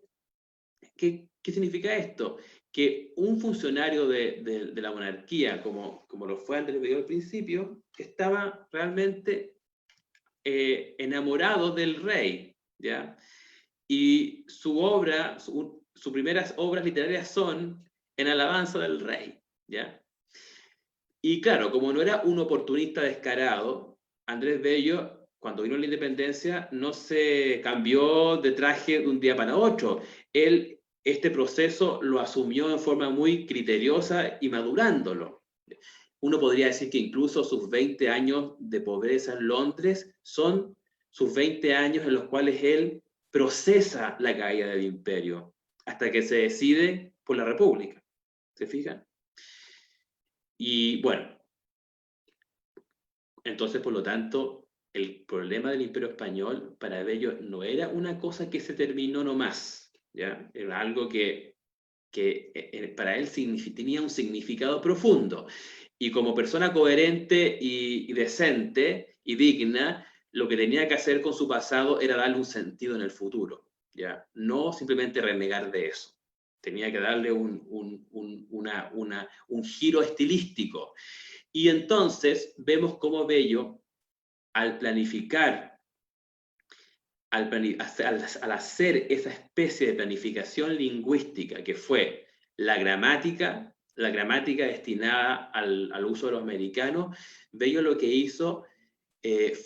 ¿qué significa esto? Que un funcionario de la monarquía, como lo fue Andrés Bello al principio, estaba realmente enamorado del rey, ¿ya? Y sus primeras obras literarias son en alabanza del rey, ¿ya? Y claro, como no era un oportunista descarado, Andrés Bello, cuando vino la independencia, no se cambió de traje de un día para otro. Él, este proceso lo asumió en forma muy criteriosa y madurándolo. Uno podría decir que incluso sus 20 años de pobreza en Londres son sus 20 años en los cuales él procesa la caída del imperio, hasta que se decide por la República. ¿Se fijan? Y bueno, entonces, por lo tanto, el problema del Imperio Español para Bello no era una cosa que se terminó nomás, ¿ya? Era algo que para él tenía un significado profundo. Y como persona coherente y decente y digna, lo que tenía que hacer con su pasado era darle un sentido en el futuro, ¿ya? No simplemente renegar de eso. Tenía que darle un giro estilístico. Y entonces vemos cómo Bello, al planificar, al hacer esa especie de planificación lingüística que fue la gramática destinada al uso de los americanos, Bello lo que hizo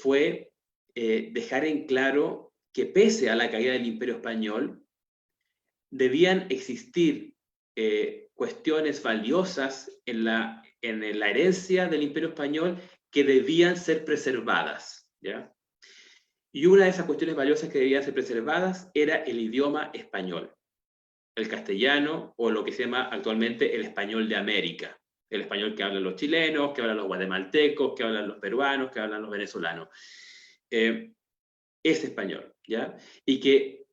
fue dejar en claro que pese a la caída del Imperio Español, debían existir cuestiones valiosas en la herencia del Imperio Español que debían ser preservadas, ¿ya? Y una de esas cuestiones valiosas que debían ser preservadas era el idioma español, el castellano o lo que se llama actualmente el español de América, el español que hablan los chilenos, que hablan los guatemaltecos, que hablan los peruanos, que hablan los venezolanos. Ese español, ¿ya? Y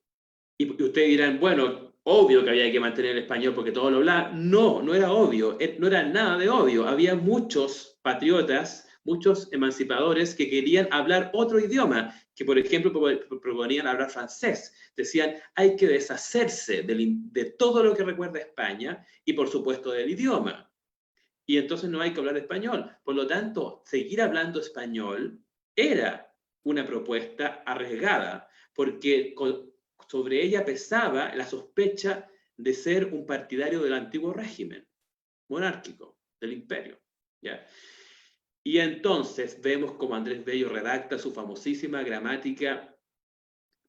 ustedes dirán, bueno, obvio que había que mantener el español porque todos lo hablaban. No, no era obvio, no era nada de obvio. Había muchos patriotas, muchos emancipadores que querían hablar otro idioma, que por ejemplo proponían hablar francés. Decían, hay que deshacerse de todo lo que recuerda a España y por supuesto del idioma. Y entonces no hay que hablar español. Por lo tanto, seguir hablando español era una propuesta arriesgada, porque sobre ella pesaba la sospecha de ser un partidario del antiguo régimen monárquico, del imperio, ¿ya? Y entonces vemos como Andrés Bello redacta su famosísima gramática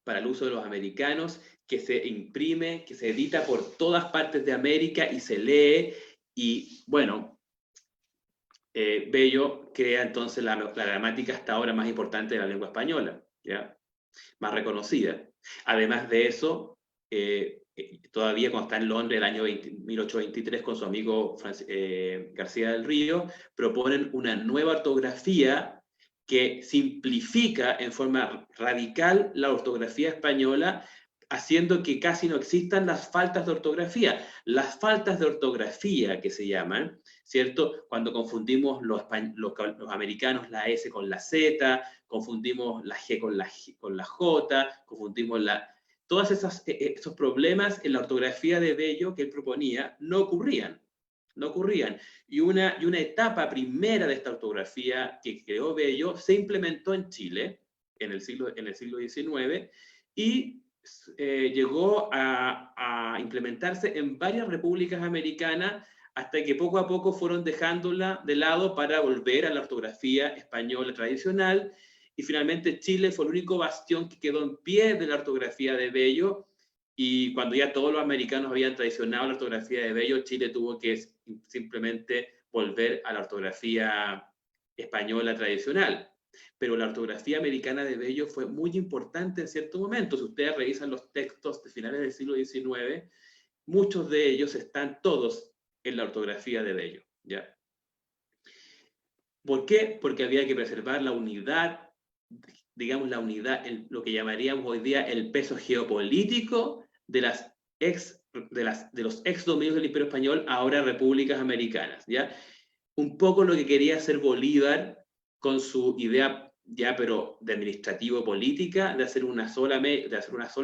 para el uso de los americanos, que se imprime, que se edita por todas partes de América y se lee, y bueno, Bello crea entonces la gramática hasta ahora más importante de la lengua española, ¿ya? Más reconocida. Además de eso, todavía cuando está en Londres el año 1823 con su amigo García del Río, proponen una nueva ortografía que simplifica en forma radical la ortografía española haciendo que casi no existan las faltas de ortografía. Las faltas de ortografía que se llaman, ¿cierto? Cuando confundimos los americanos la S con la Z, confundimos la G con la J, confundimos todos esos problemas en la ortografía de Bello que él proponía no ocurrían. No ocurrían. Y una etapa primera de esta ortografía que creó Bello se implementó en Chile en el siglo XIX y llegó a implementarse en varias repúblicas americanas hasta que poco a poco fueron dejándola de lado para volver a la ortografía española tradicional, y finalmente Chile fue el único bastión que quedó en pie de la ortografía de Bello, y cuando ya todos los americanos habían traicionado la ortografía de Bello, Chile tuvo que simplemente volver a la ortografía española tradicional. Pero la ortografía americana de Bello fue muy importante en cierto momento. Si ustedes revisan los textos de finales del siglo XIX, muchos de ellos están todos en la ortografía de Bello, ¿ya? ¿Por qué? Porque había que preservar la unidad, digamos la unidad, lo que llamaríamos hoy día el peso geopolítico de los ex dominios del Imperio Español, ahora repúblicas americanas, ¿ya? Un poco lo que quería hacer Bolívar con su idea ya pero de administrativo-política, de hacer una sola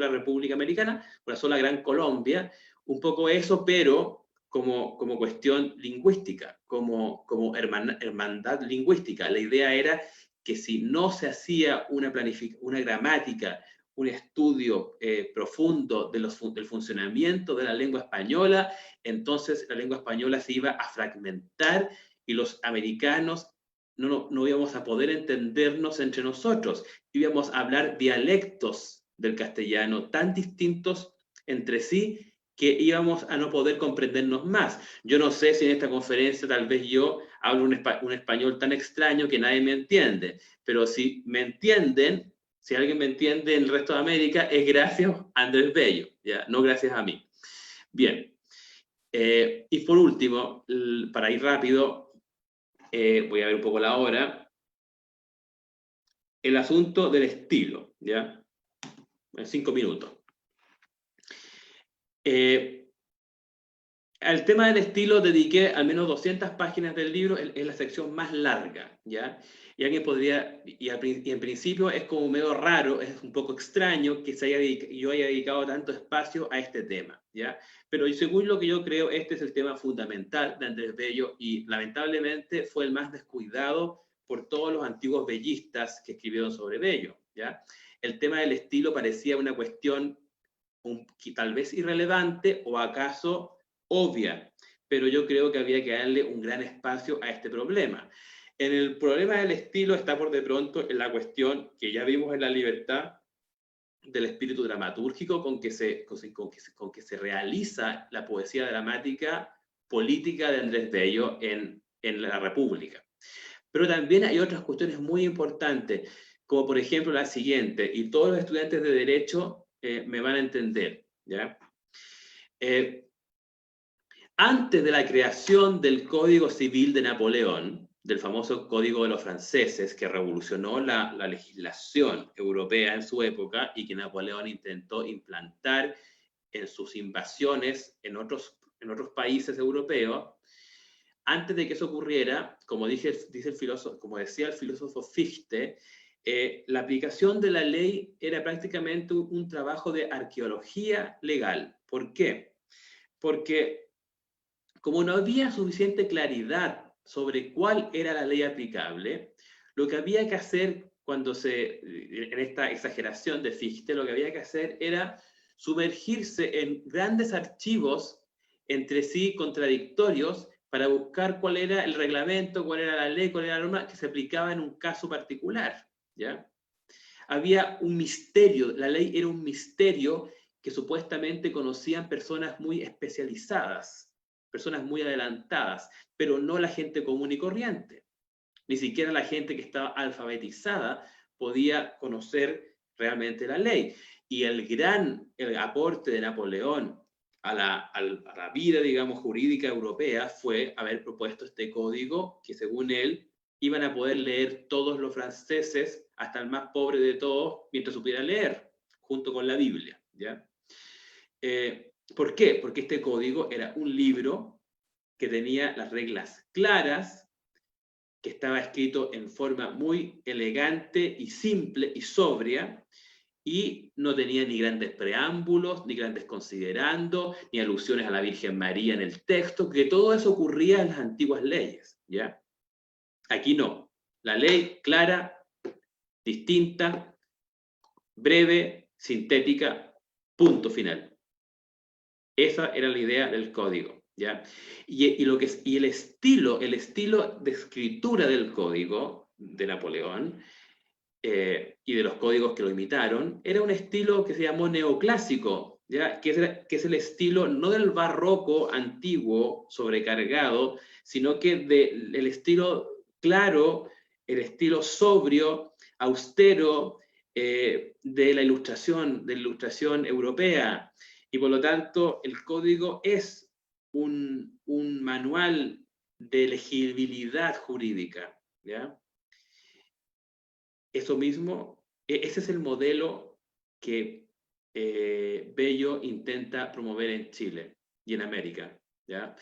república americana, una sola gran Colombia, un poco eso, pero como cuestión lingüística, como hermandad lingüística. La idea era que si no se hacía una gramática, un estudio profundo del funcionamiento de la lengua española, entonces la lengua española se iba a fragmentar y los americanos no íbamos a poder entendernos entre nosotros. Íbamos a hablar dialectos del castellano tan distintos entre sí que íbamos a no poder comprendernos más. Yo no sé si en esta conferencia tal vez yo hablo un español tan extraño que nadie me entiende, pero si me entienden, si alguien me entiende en el resto de América, es gracias a Andrés Bello, ¿ya? No gracias a mí. Bien. Y por último, para ir rápido, voy a ver un poco la hora, el asunto del estilo, ¿ya? En 5 minutos. Al tema del estilo dediqué al menos 200 páginas del libro, es la sección más larga, ¿ya? Y alguien podría, y en principio es como medio raro, es un poco extraño que yo haya dedicado tanto espacio a este tema, ¿ya? Pero según lo que yo creo, este es el tema fundamental de Andrés Bello y lamentablemente fue el más descuidado por todos los antiguos bellistas que escribieron sobre Bello, ¿ya? El tema del estilo parecía una cuestión tal vez irrelevante o acaso obvia, pero yo creo que había que darle un gran espacio a este problema. En el problema del estilo está por de pronto en la cuestión que ya vimos en La Libertad del espíritu dramatúrgico con que se realiza la poesía dramática política de Andrés Bello en la República. Pero también hay otras cuestiones muy importantes, como por ejemplo la siguiente, y todos los estudiantes de Derecho me van a entender, ¿ya? Antes de la creación del Código Civil de Napoleón, del famoso Código de los Franceses, que revolucionó la legislación europea en su época y que Napoleón intentó implantar en sus invasiones en otros países europeos, antes de que eso ocurriera, como decía el filósofo Fichte, la aplicación de la ley era prácticamente un trabajo de arqueología legal. ¿Por qué? Porque como no había suficiente claridad sobre cuál era la ley aplicable, lo que había que hacer en esta exageración de Fichte, lo que había que hacer era sumergirse en grandes archivos entre sí contradictorios para buscar cuál era el reglamento, cuál era la ley, cuál era la norma que se aplicaba en un caso particular, ¿ya? Había un misterio, la ley era un misterio que supuestamente conocían personas muy especializadas, personas muy adelantadas, pero no la gente común y corriente. Ni siquiera la gente que estaba alfabetizada podía conocer realmente la ley. Y el aporte de Napoleón a la vida, digamos, jurídica europea fue haber propuesto este código que, según él, iban a poder leer todos los franceses, hasta el más pobre de todos, mientras supiera leer, junto con la Biblia, ¿ya? ¿Por qué? Porque este código era un libro que tenía las reglas claras, que estaba escrito en forma muy elegante y simple y sobria, y no tenía ni grandes preámbulos, ni grandes considerando, ni alusiones a la Virgen María en el texto, que todo eso ocurría en las antiguas leyes, ¿ya? Aquí no. La ley clara, distinta, breve, sintética, punto final. Esa era la idea del código, ¿ya? Y el estilo de escritura del código de Napoleón y de los códigos que lo imitaron, era un estilo que se llamó neoclásico, ¿ya? Que es el estilo no del barroco antiguo, sobrecargado, sino que el estilo claro, el estilo sobrio, austero, de la ilustración europea. Y por lo tanto, el código es un manual de legibilidad jurídica, ¿ya? Eso mismo, ese es el modelo que Bello intenta promover en Chile y en América, ¿ya?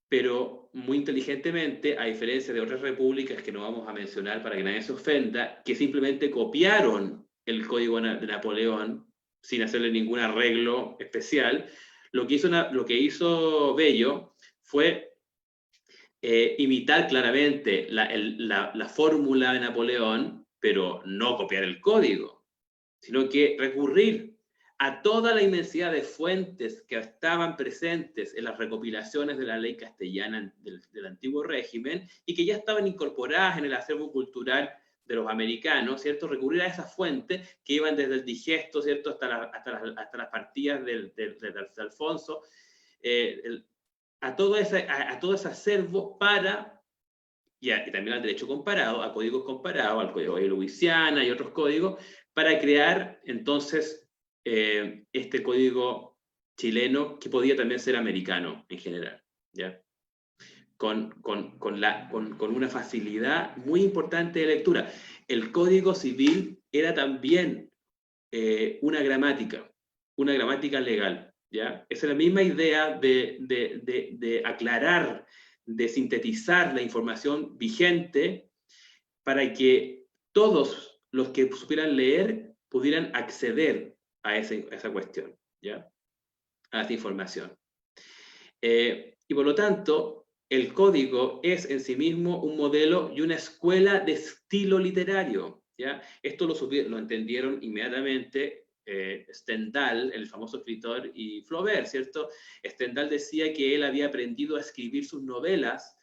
Pero muy inteligentemente, a diferencia de otras repúblicas que no vamos a mencionar para que nadie se ofenda, que simplemente copiaron el código de Napoleón sin hacerle ningún arreglo especial, lo que hizo Bello fue imitar claramente la fórmula de Napoleón, pero no copiar el código, sino que recurrir a toda la inmensidad de fuentes que estaban presentes en las recopilaciones de la ley castellana del antiguo régimen y que ya estaban incorporadas en el acervo cultural de los americanos, ¿cierto? Recurrir a esas fuentes que iban desde el digesto, ¿cierto? Hasta las partidas de Alfonso, a todo ese acervo y también al derecho comparado, a códigos comparados, al código de Luisiana y otros códigos, para crear entonces este código chileno que podía también ser americano en general, ¿ya? Con una facilidad muy importante de lectura. El Código Civil era también una gramática legal, ¿ya? Esa es la misma idea de aclarar, de sintetizar la información vigente para que todos los que supieran leer pudieran acceder a esa cuestión, ¿ya? A esa información. Y por lo tanto, el código es en sí mismo un modelo y una escuela de estilo literario, ¿ya? Esto lo entendieron inmediatamente Stendhal, el famoso escritor, y Flaubert, ¿cierto? Stendhal decía que él había aprendido a escribir sus novelas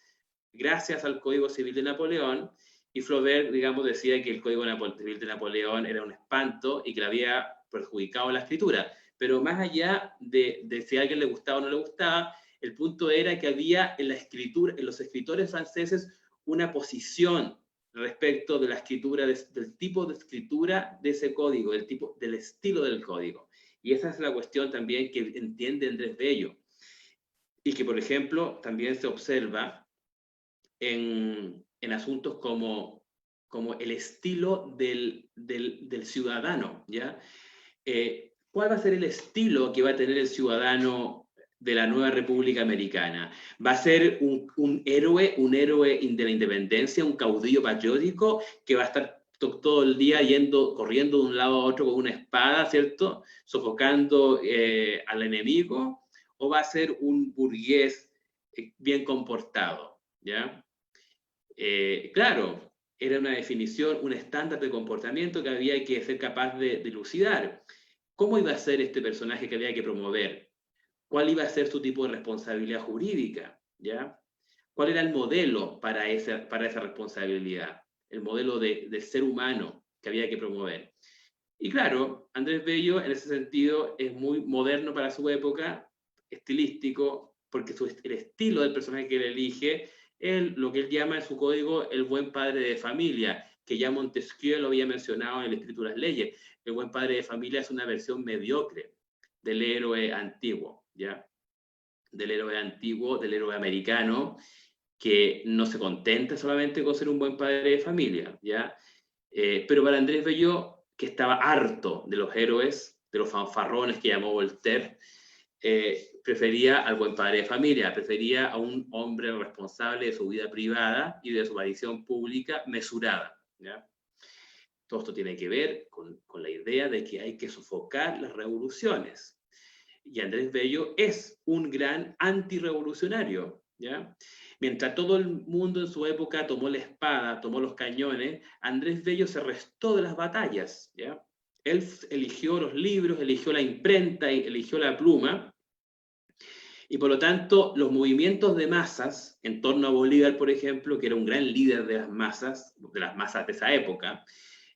gracias al Código Civil de Napoleón, y Flaubert, digamos, decía que el Código Civil de Napoleón era un espanto y que le había perjudicado la escritura. Pero más allá de si a alguien le gustaba o no le gustaba, el punto era que había en la escritura, en los escritores franceses, una posición respecto de la escritura, del tipo de escritura de ese código, del estilo del código. Y esa es la cuestión también que entiende Andrés Bello. Y que, por ejemplo, también se observa en asuntos como el estilo del ciudadano, ¿ya? ¿Cuál va a ser el estilo que va a tener el ciudadano de la nueva República Americana? ¿Va a ser un héroe de la independencia, un caudillo patriótico que va a estar todo el día corriendo de un lado a otro con una espada, ¿cierto? Sofocando al enemigo, o va a ser un burgués bien comportado, ¿ya? Claro, era una definición, un estándar de comportamiento que había que ser capaz de dilucidar. ¿Cómo iba a ser este personaje que había que promover? ¿Cuál iba a ser su tipo de responsabilidad jurídica? ¿Ya? ¿Cuál era el modelo para esa responsabilidad? El modelo del ser humano que había que promover. Y claro, Andrés Bello en ese sentido es muy moderno para su época, estilístico, porque el estilo del personaje que él elige es lo que él llama en su código el buen padre de familia, que ya Montesquieu lo había mencionado en el Escrito de las Leyes. El buen padre de familia es una versión mediocre del héroe antiguo, ¿ya? Del héroe antiguo, del héroe americano, que no se contenta solamente con ser un buen padre de familia, ¿ya? Pero para Andrés Bello, que estaba harto de los héroes, de los fanfarrones que llamó Voltaire, prefería al buen padre de familia, prefería a un hombre responsable de su vida privada y de su aparición pública mesurada, ¿ya? Todo esto tiene que ver con la idea de que hay que sofocar las revoluciones. Y Andrés Bello es un gran antirrevolucionario, ¿ya? Mientras todo el mundo en su época tomó la espada, tomó los cañones, Andrés Bello se restó de las batallas, ¿ya? Él eligió los libros, eligió la imprenta, eligió la pluma, y por lo tanto los movimientos de masas, en torno a Bolívar, por ejemplo, que era un gran líder de las masas de esa época,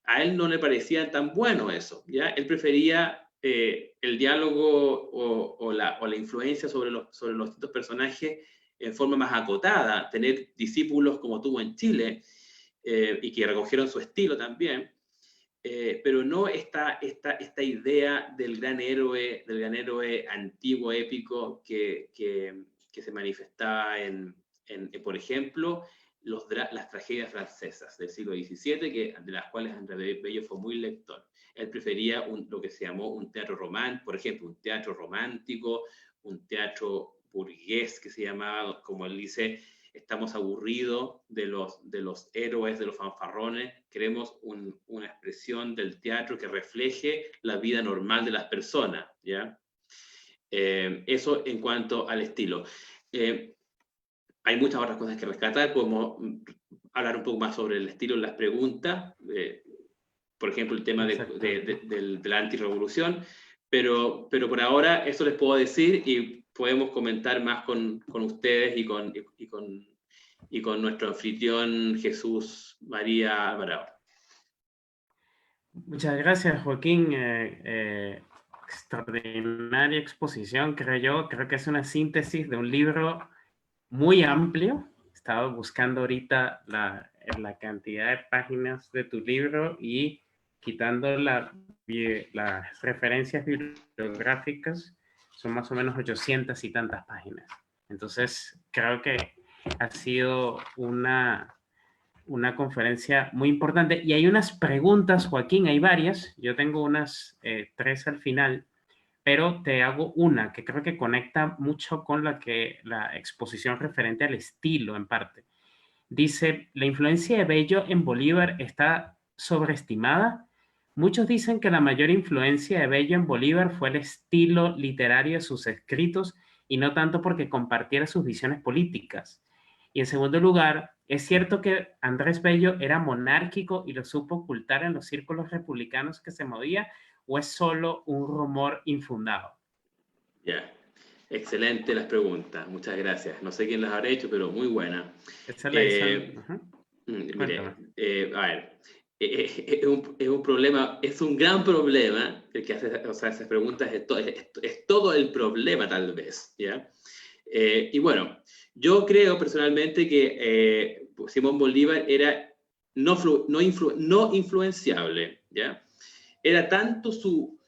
a él no le parecía tan bueno eso, ¿ya? Él prefería el diálogo o la influencia sobre los distintos personajes en forma más acotada, tener discípulos como tuvo en Chile, y que recogieron su estilo también, pero no esta idea del gran héroe antiguo, épico, que se manifestaba por ejemplo, las tragedias francesas del siglo XVII, de las cuales Andrés Bello fue muy lector. Él prefería lo que se llamó un teatro romántico, por ejemplo, un teatro romántico, un teatro burgués, que se llamaba, como él dice, estamos aburridos de los héroes, de los fanfarrones, queremos una expresión del teatro que refleje la vida normal de las personas, ¿ya? Eso en cuanto al estilo. Hay muchas otras cosas que rescatar, podemos hablar un poco más sobre el estilo en las preguntas, por ejemplo, el tema de la antirrevolución, pero por ahora eso les puedo decir y podemos comentar más con ustedes y con nuestro anfitrión Jesús María Alvarado. Muchas gracias, Joaquín. Extraordinaria exposición, creo yo. Creo que es una síntesis de un libro muy amplio. Estaba buscando ahorita la cantidad de páginas de tu libro y quitando las referencias bibliográficas, son más o menos 800 y tantas páginas. Entonces, creo que ha sido una conferencia muy importante. Y hay unas preguntas, Joaquín, hay varias. Yo tengo unas 3 al final, pero te hago una que creo que conecta mucho con la exposición referente al estilo, en parte. Dice, ¿la influencia de Bello en Bolívar está sobreestimada? Muchos dicen que la mayor influencia de Bello en Bolívar fue el estilo literario de sus escritos y no tanto porque compartiera sus visiones políticas. Y en segundo lugar, ¿es cierto que Andrés Bello era monárquico y lo supo ocultar en los círculos republicanos que se movía, o es solo un rumor infundado? Ya, excelente las preguntas, muchas gracias. No sé quién las habrá hecho, pero muy buena. Esa la hizo. Mire, a ver, es un problema, es un gran problema el que hace, o sea, esas preguntas, es todo el problema tal vez, ¿ya? Y bueno, yo creo personalmente que Simón Bolívar era no influenciable, ¿ya? Era tanto su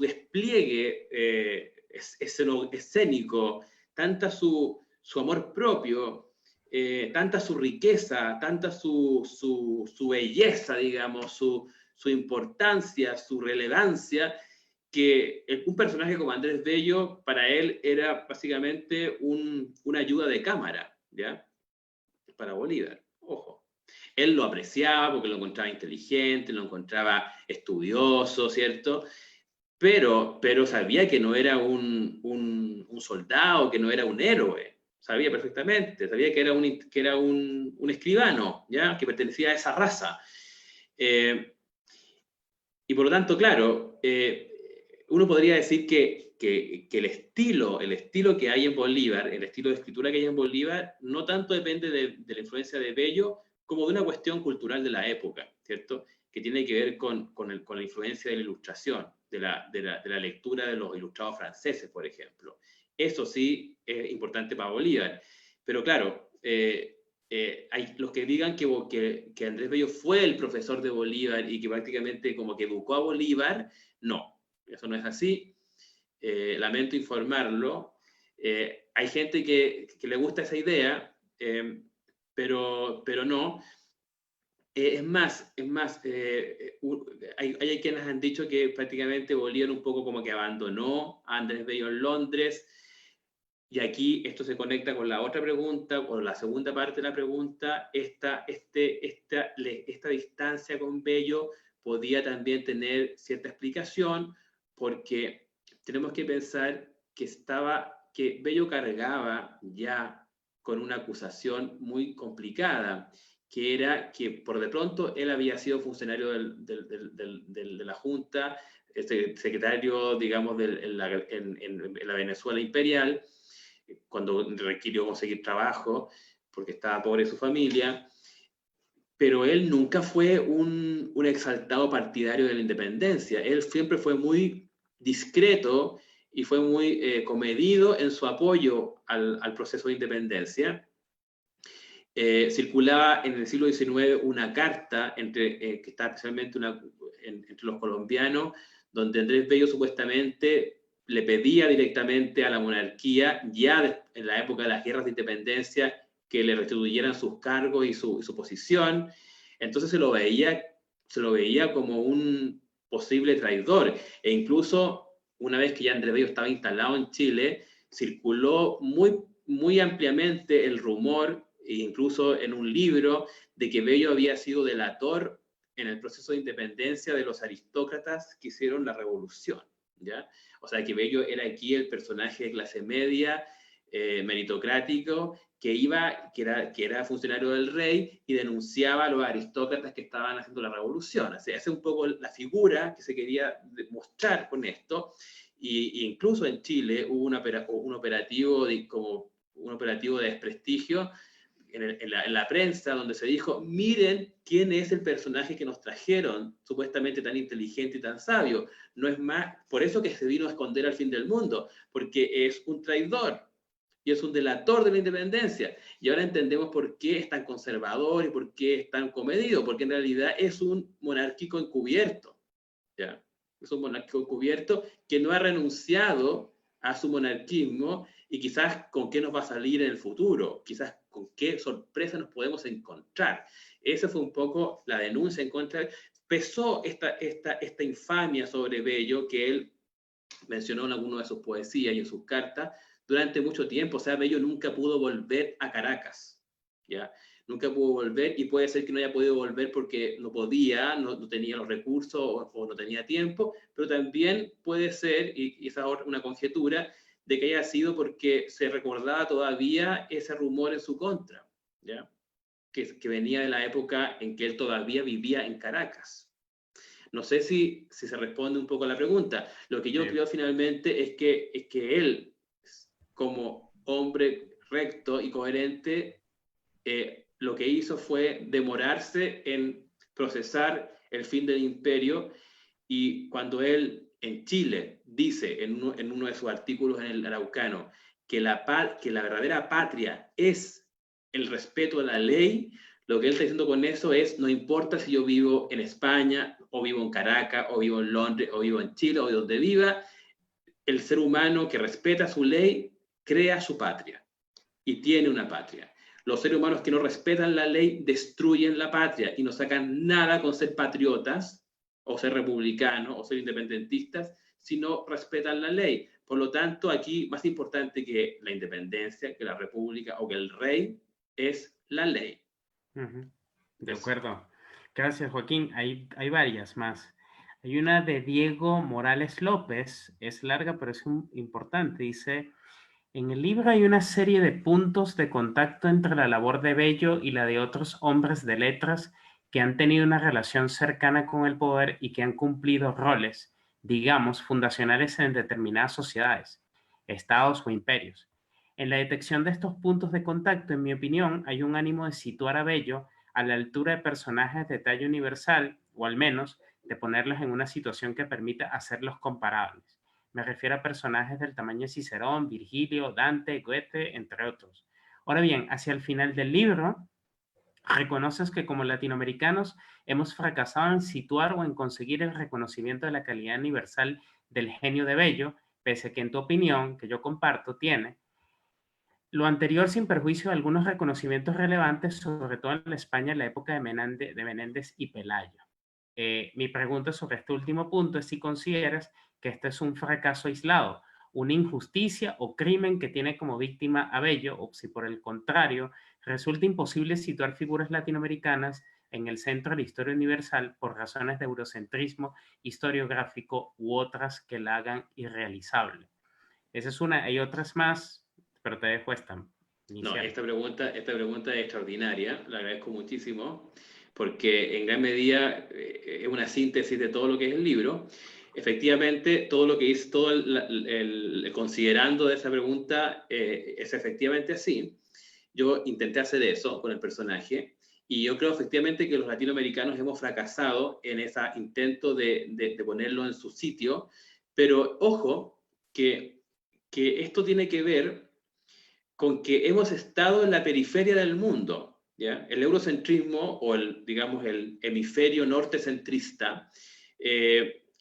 despliegue escénico, tanta su amor propio, tanta su riqueza, tanta su belleza, digamos, su importancia, su relevancia, que un personaje como Andrés Bello, para él era básicamente una ayuda de cámara, ¿ya? Para Bolívar, ojo. Él lo apreciaba porque lo encontraba inteligente, lo encontraba estudioso, ¿cierto? Pero sabía que no era un soldado, que no era un héroe. Sabía perfectamente, sabía que era un escribano, ¿ya? Que pertenecía a esa raza. Y por lo tanto, claro, uno podría decir que el estilo que hay en Bolívar, el estilo de escritura que hay en Bolívar, no tanto depende de la influencia de Bello, como de una cuestión cultural de la época, ¿cierto? Que tiene que ver con la influencia de la ilustración, de la lectura de los ilustrados franceses, por ejemplo. Eso sí es importante para Bolívar. Pero claro, hay los que digan que Andrés Bello fue el profesor de Bolívar y que prácticamente como que educó a Bolívar, no, eso no es así. Lamento informarlo. Hay gente que le gusta esa idea, pero no. hay quienes han dicho que prácticamente Bolívar un poco como que abandonó a Andrés Bello en Londres, y aquí esto se conecta con la otra pregunta, o la segunda parte de la pregunta, esta distancia con Bello podía también tener cierta explicación, porque tenemos que pensar que Bello cargaba ya con una acusación muy complicada, que era que por de pronto él había sido funcionario de la Junta, secretario, digamos, en la Venezuela imperial, cuando requirió conseguir trabajo, porque estaba pobre su familia, pero él nunca fue un exaltado partidario de la independencia. Él siempre fue muy discreto y fue muy comedido en su apoyo al proceso de independencia. Circulaba en el siglo XIX una carta que está especialmente entre los colombianos, donde Andrés Bello supuestamente le pedía directamente a la monarquía, ya en la época de las guerras de independencia, que le restituyeran sus cargos y su posición. Entonces se lo veía como un posible traidor. E incluso, una vez que ya Andrés Bello estaba instalado en Chile, circuló muy ampliamente el rumor, incluso en un libro, de que Bello había sido delator en el proceso de independencia de los aristócratas que hicieron la revolución, ¿ya? O sea, que Bello era aquí el personaje de clase media, meritocrático, que era funcionario del rey y denunciaba a los aristócratas que estaban haciendo la revolución. O sea, esa es un poco la figura que se quería mostrar con esto. Y incluso en Chile hubo un operativo de desprestigio en la prensa, donde se dijo: miren quién es el personaje que nos trajeron, supuestamente tan inteligente y tan sabio. No es más, por eso que se vino a esconder al fin del mundo, porque es un traidor y es un delator de la independencia. Y ahora entendemos por qué es tan conservador y por qué es tan comedido, porque en realidad es un monárquico encubierto, ¿ya? Es un monárquico encubierto que no ha renunciado a su monarquismo, y quizás con qué nos va a salir en el futuro, quizás con qué sorpresa nos podemos encontrar. Esa fue un poco la denuncia en contra. Pesó esta infamia sobre Bello, que él mencionó en alguna de sus poesías y en sus cartas, durante mucho tiempo. O sea, Bello nunca pudo volver a Caracas, ¿ya? Nunca pudo volver, y puede ser que no haya podido volver porque no podía, no tenía los recursos o no tenía tiempo, pero también puede ser, y esa es una conjetura, de que haya sido porque se recordaba todavía ese rumor en su contra, ¿ya? Que venía de la época en que él todavía vivía en Caracas. No sé si se responde un poco a la pregunta. Lo que yo creo finalmente es que él, como hombre recto y coherente, lo que hizo fue demorarse en procesar el fin del imperio, y cuando él en Chile dice en uno de sus artículos en el Araucano que la verdadera patria es el respeto a la ley, lo que él está diciendo con eso es: no importa si yo vivo en España, o vivo en Caracas, o vivo en Londres, o vivo en Chile, o donde viva, el ser humano que respeta su ley crea su patria y tiene una patria. Los seres humanos que no respetan la ley destruyen la patria y no sacan nada con ser patriotas o ser republicanos o ser independentistas si no respetan la ley. Por lo tanto, aquí más importante que la independencia, que la república o que el rey, es la ley. De acuerdo. Gracias, Joaquín. Hay varias más. Hay una de Diego Morales López, es larga pero es importante. Dice: en el libro hay una serie de puntos de contacto entre la labor de Bello y la de otros hombres de letras que han tenido una relación cercana con el poder y que han cumplido roles, digamos, fundacionales en determinadas sociedades, estados o imperios. En la detección de estos puntos de contacto, en mi opinión, hay un ánimo de situar a Bello a la altura de personajes de talla universal, o al menos de ponerlos en una situación que permita hacerlos comparables. Me refiero a personajes del tamaño de Cicerón, Virgilio, Dante, Goethe, entre otros. Ahora bien, hacia el final del libro, reconoces que como latinoamericanos hemos fracasado en situar o en conseguir el reconocimiento de la calidad universal del genio de Bello, pese a que en tu opinión, que yo comparto, tiene Lo anterior sin perjuicio de algunos reconocimientos relevantes, sobre todo en la España en la época de Menéndez y Pelayo. Mi pregunta sobre este último punto es si consideras que este es un fracaso aislado, una injusticia o crimen que tiene como víctima a Bello, o si por el contrario resulta imposible situar figuras latinoamericanas en el centro de la historia universal por razones de eurocentrismo historiográfico u otras que la hagan irrealizable. Esa es una, hay otras más, pero te dejo esta No, inicial. esta pregunta es extraordinaria, la agradezco muchísimo, porque en gran medida es una síntesis de todo lo que es el libro. Efectivamente, todo lo que es, todo el considerando de esa pregunta es efectivamente así. Yo intenté hacer eso con el personaje, y yo creo efectivamente que los latinoamericanos hemos fracasado en ese intento de ponerlo en su sitio, pero ojo, que esto tiene que ver con que hemos estado en la periferia del mundo, ¿ya? El eurocentrismo o digamos, el hemisferio norte centrista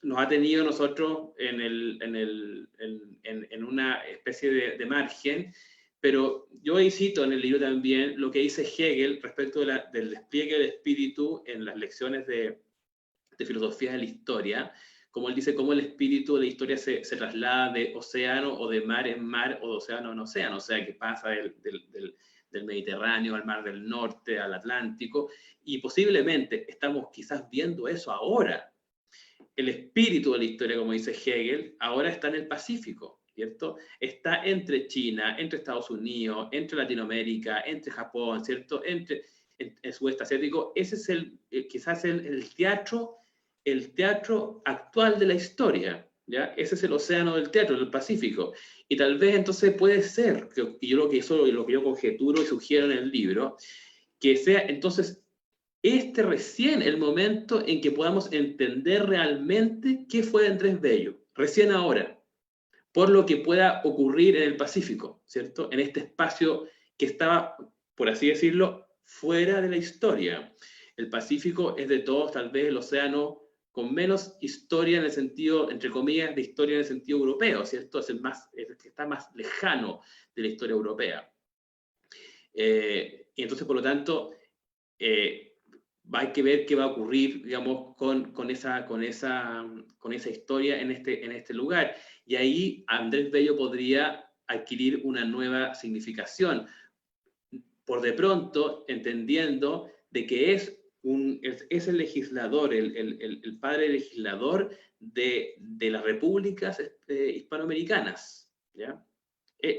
nos ha tenido nosotros en una especie de margen, pero yo ahí cito en el libro también lo que dice Hegel respecto del despliegue del espíritu en las lecciones de filosofía de la historia, como él dice, cómo el espíritu de la historia se traslada de océano o de mar en mar o de océano en océano, o sea, que pasa del Mediterráneo al Mar del Norte, al Atlántico, y posiblemente estamos quizás viendo eso ahora. El espíritu de la historia, como dice Hegel, ahora está en el Pacífico, ¿cierto? Está entre China, entre Estados Unidos, entre Latinoamérica, entre Japón, ¿cierto? Entre el sudeste asiático. Ese es quizás el teatro actual de la historia, ¿ya? Ese es el océano del teatro, del Pacífico. Y tal vez entonces puede ser, y yo lo que yo conjeturo y sugiero en el libro, que sea entonces recién el momento en que podamos entender realmente qué fue Andrés Bello, recién ahora, por lo que pueda ocurrir en el Pacífico, ¿cierto? En este espacio que estaba, por así decirlo, fuera de la historia. El Pacífico es de todos tal vez el océano con menos historia en el sentido, entre comillas, de historia en el sentido europeo, ¿cierto? Es el que está más lejano de la historia europea. Y entonces, por lo tanto, hay que ver qué va a ocurrir, digamos, con esa historia en este lugar. Y ahí Andrés Bello podría adquirir una nueva significación, por de pronto entendiendo de que es el legislador, el padre legislador de las repúblicas hispanoamericanas, ¿ya?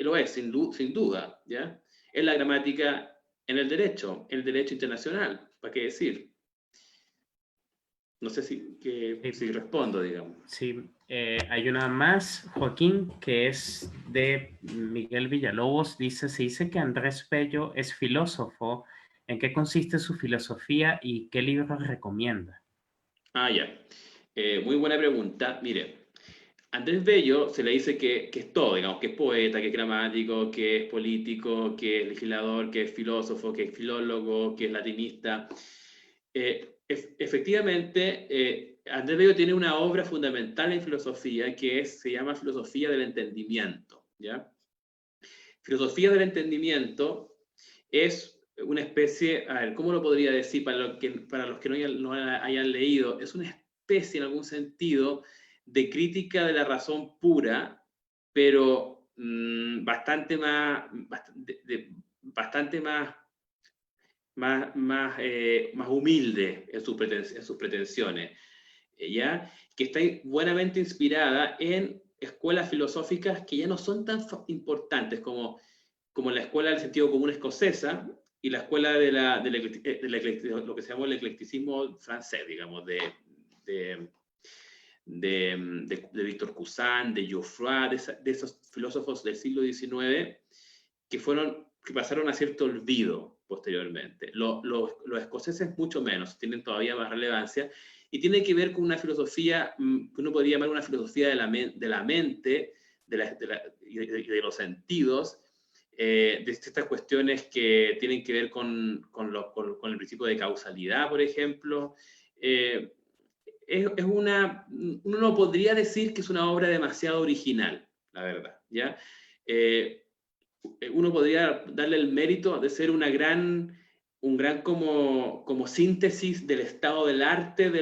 Lo es, sin duda, ¿ya? En la gramática, en el derecho internacional, ¿para qué decir? No sé si respondo, digamos. Sí, hay una más, Joaquín, que es de Miguel Villalobos. Se dice que Andrés Bello es filósofo. ¿En qué consiste su filosofía y qué libros recomienda? Ah, ya. Muy buena pregunta. Mire, Andrés Bello se le dice que es todo, digamos, que es poeta, que es gramático, que es político, que es legislador, que es filósofo, que es filólogo, que es latinista. Efectivamente, Andrés Bello tiene una obra fundamental en filosofía se llama Filosofía del Entendimiento, ¿ya? Filosofía del Entendimiento es una especie, a ver, ¿cómo lo podría decir para los que no hayan leído? Es una especie, en algún sentido, de crítica de la razón pura, pero bastante más, más humilde en sus pretensiones, ¿ya? Que está buenamente inspirada en escuelas filosóficas que ya no son tan importantes como la escuela del sentido común escocesa y la escuela lo que se llama el eclecticismo francés, digamos, de Victor Cousin, de Geoffroy, de esos filósofos del siglo XIX que pasaron a cierto olvido posteriormente. Los escoceses mucho menos, tienen todavía más relevancia, y tiene que ver con una filosofía que uno podría llamar una filosofía de la mente y de los sentidos, de estas cuestiones que tienen que ver con el principio de causalidad, por ejemplo. Uno no podría decir que es una obra demasiado original, la verdad, ¿ya? uno podría darle el mérito de ser un gran como síntesis del estado del arte, de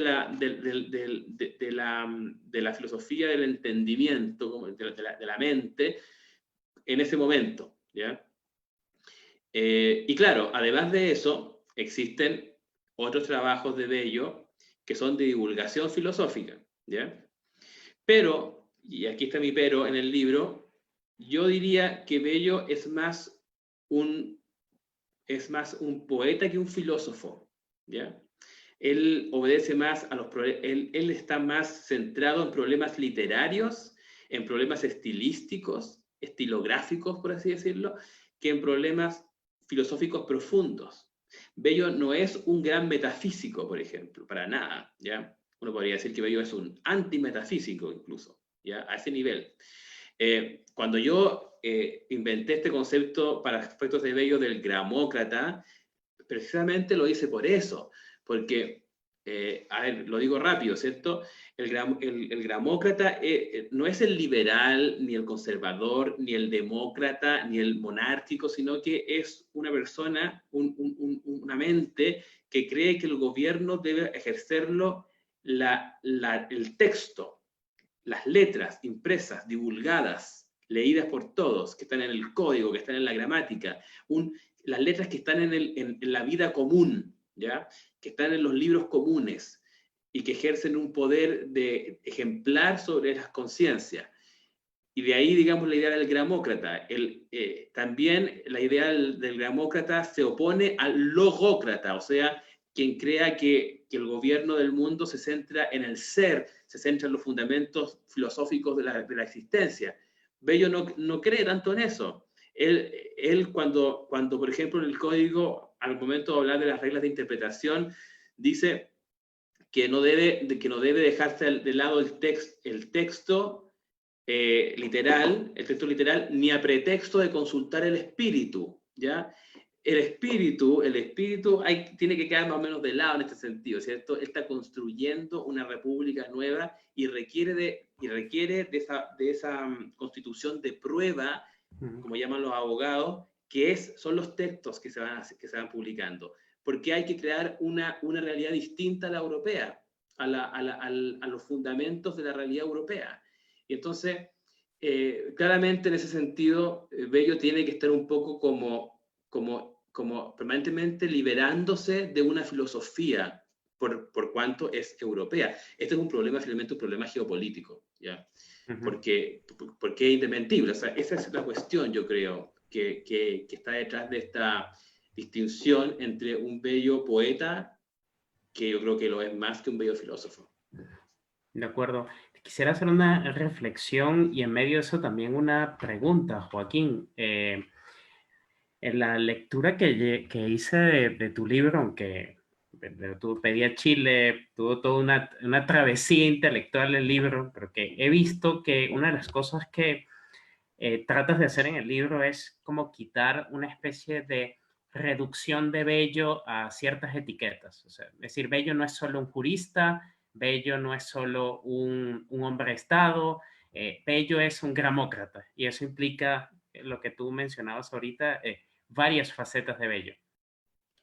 la filosofía del entendimiento, como de la mente, en ese momento, ¿ya? Y claro, además de eso, existen otros trabajos de Bello que son de divulgación filosófica, ¿ya? Pero, y aquí está mi pero en el libro, yo diría que Bello un, es más un poeta que un filósofo, ¿ya? Él obedece más a él está más centrado en problemas literarios, en problemas estilísticos, estilográficos, por así decirlo, que en problemas filosóficos profundos. Bello no es un gran metafísico, por ejemplo, para nada, ¿ya? Uno podría decir que Bello es un antimetafísico incluso, ¿ya? A ese nivel. Cuando yo inventé este concepto para aspectos de Bello del gramócrata, precisamente lo hice por eso, porque, a ver, lo digo rápido, ¿cierto? El gramócrata no es el liberal, ni el conservador, ni el demócrata, ni el monárquico, sino que es una persona, una mente que cree que el gobierno debe ejercerlo el texto, las letras impresas, divulgadas, leídas por todos, que están en el código, que están en la gramática, las letras que están en la vida común, ¿ya? Que están en los libros comunes y que ejercen un poder de ejemplar sobre las conciencias. Y de ahí, digamos, la idea del gramócrata. También la idea del gramócrata se opone al logócrata, o sea, quien crea que el gobierno del mundo se centra en el ser, se centra en los fundamentos filosóficos de la existencia. Bello no cree tanto en eso. Él cuando, por ejemplo, en el código, al momento de hablar de las reglas de interpretación, dice que no debe dejarse de lado el texto literal, el texto literal, ni a pretexto de consultar el espíritu, ¿ya? El espíritu tiene que quedar más o menos de lado en este sentido, ¿cierto? Él está construyendo una república nueva y requiere de esa constitución de prueba, como llaman los abogados, son los textos que se van publicando, porque hay que crear una realidad distinta a la europea, a los fundamentos de la realidad europea. Y entonces, claramente en ese sentido, Bello tiene que estar un poco como permanentemente liberándose de una filosofía por cuanto es europea. Este es un problema, finalmente, un problema geopolítico, ¿ya? Porque es indesmentible. O sea, esa es la cuestión, yo creo, que está detrás de esta distinción entre un bello poeta, que yo creo que lo es más que un bello filósofo. De acuerdo. Quisiera hacer una reflexión y en medio de eso también una pregunta, Joaquín. En la lectura que hice de tu libro, aunque tú pedías Chile, tuvo toda una travesía intelectual el libro, pero que he visto que una de las cosas que tratas de hacer en el libro es como quitar una especie de reducción de Bello a ciertas etiquetas. O sea, es decir, Bello no es solo un jurista, Bello no es solo un hombre de Estado, Bello es un gramócrata y eso implica lo que tú mencionabas ahorita, varias facetas de Bello.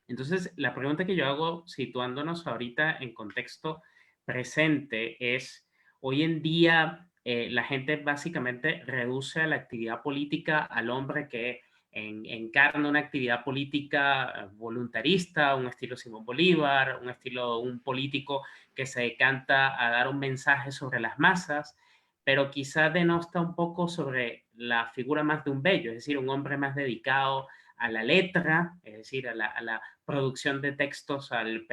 Entonces, la pregunta que yo hago, situándonos ahorita en contexto presente, es, hoy en día la gente básicamente reduce a la actividad política al hombre que encarna una actividad política voluntarista, un estilo Simón Bolívar, un estilo, un político que se decanta a dar un mensaje sobre las masas, pero quizá denosta un poco sobre la figura más de un Bello, es decir, un hombre más dedicado a la letra, es decir, a la producción de textos al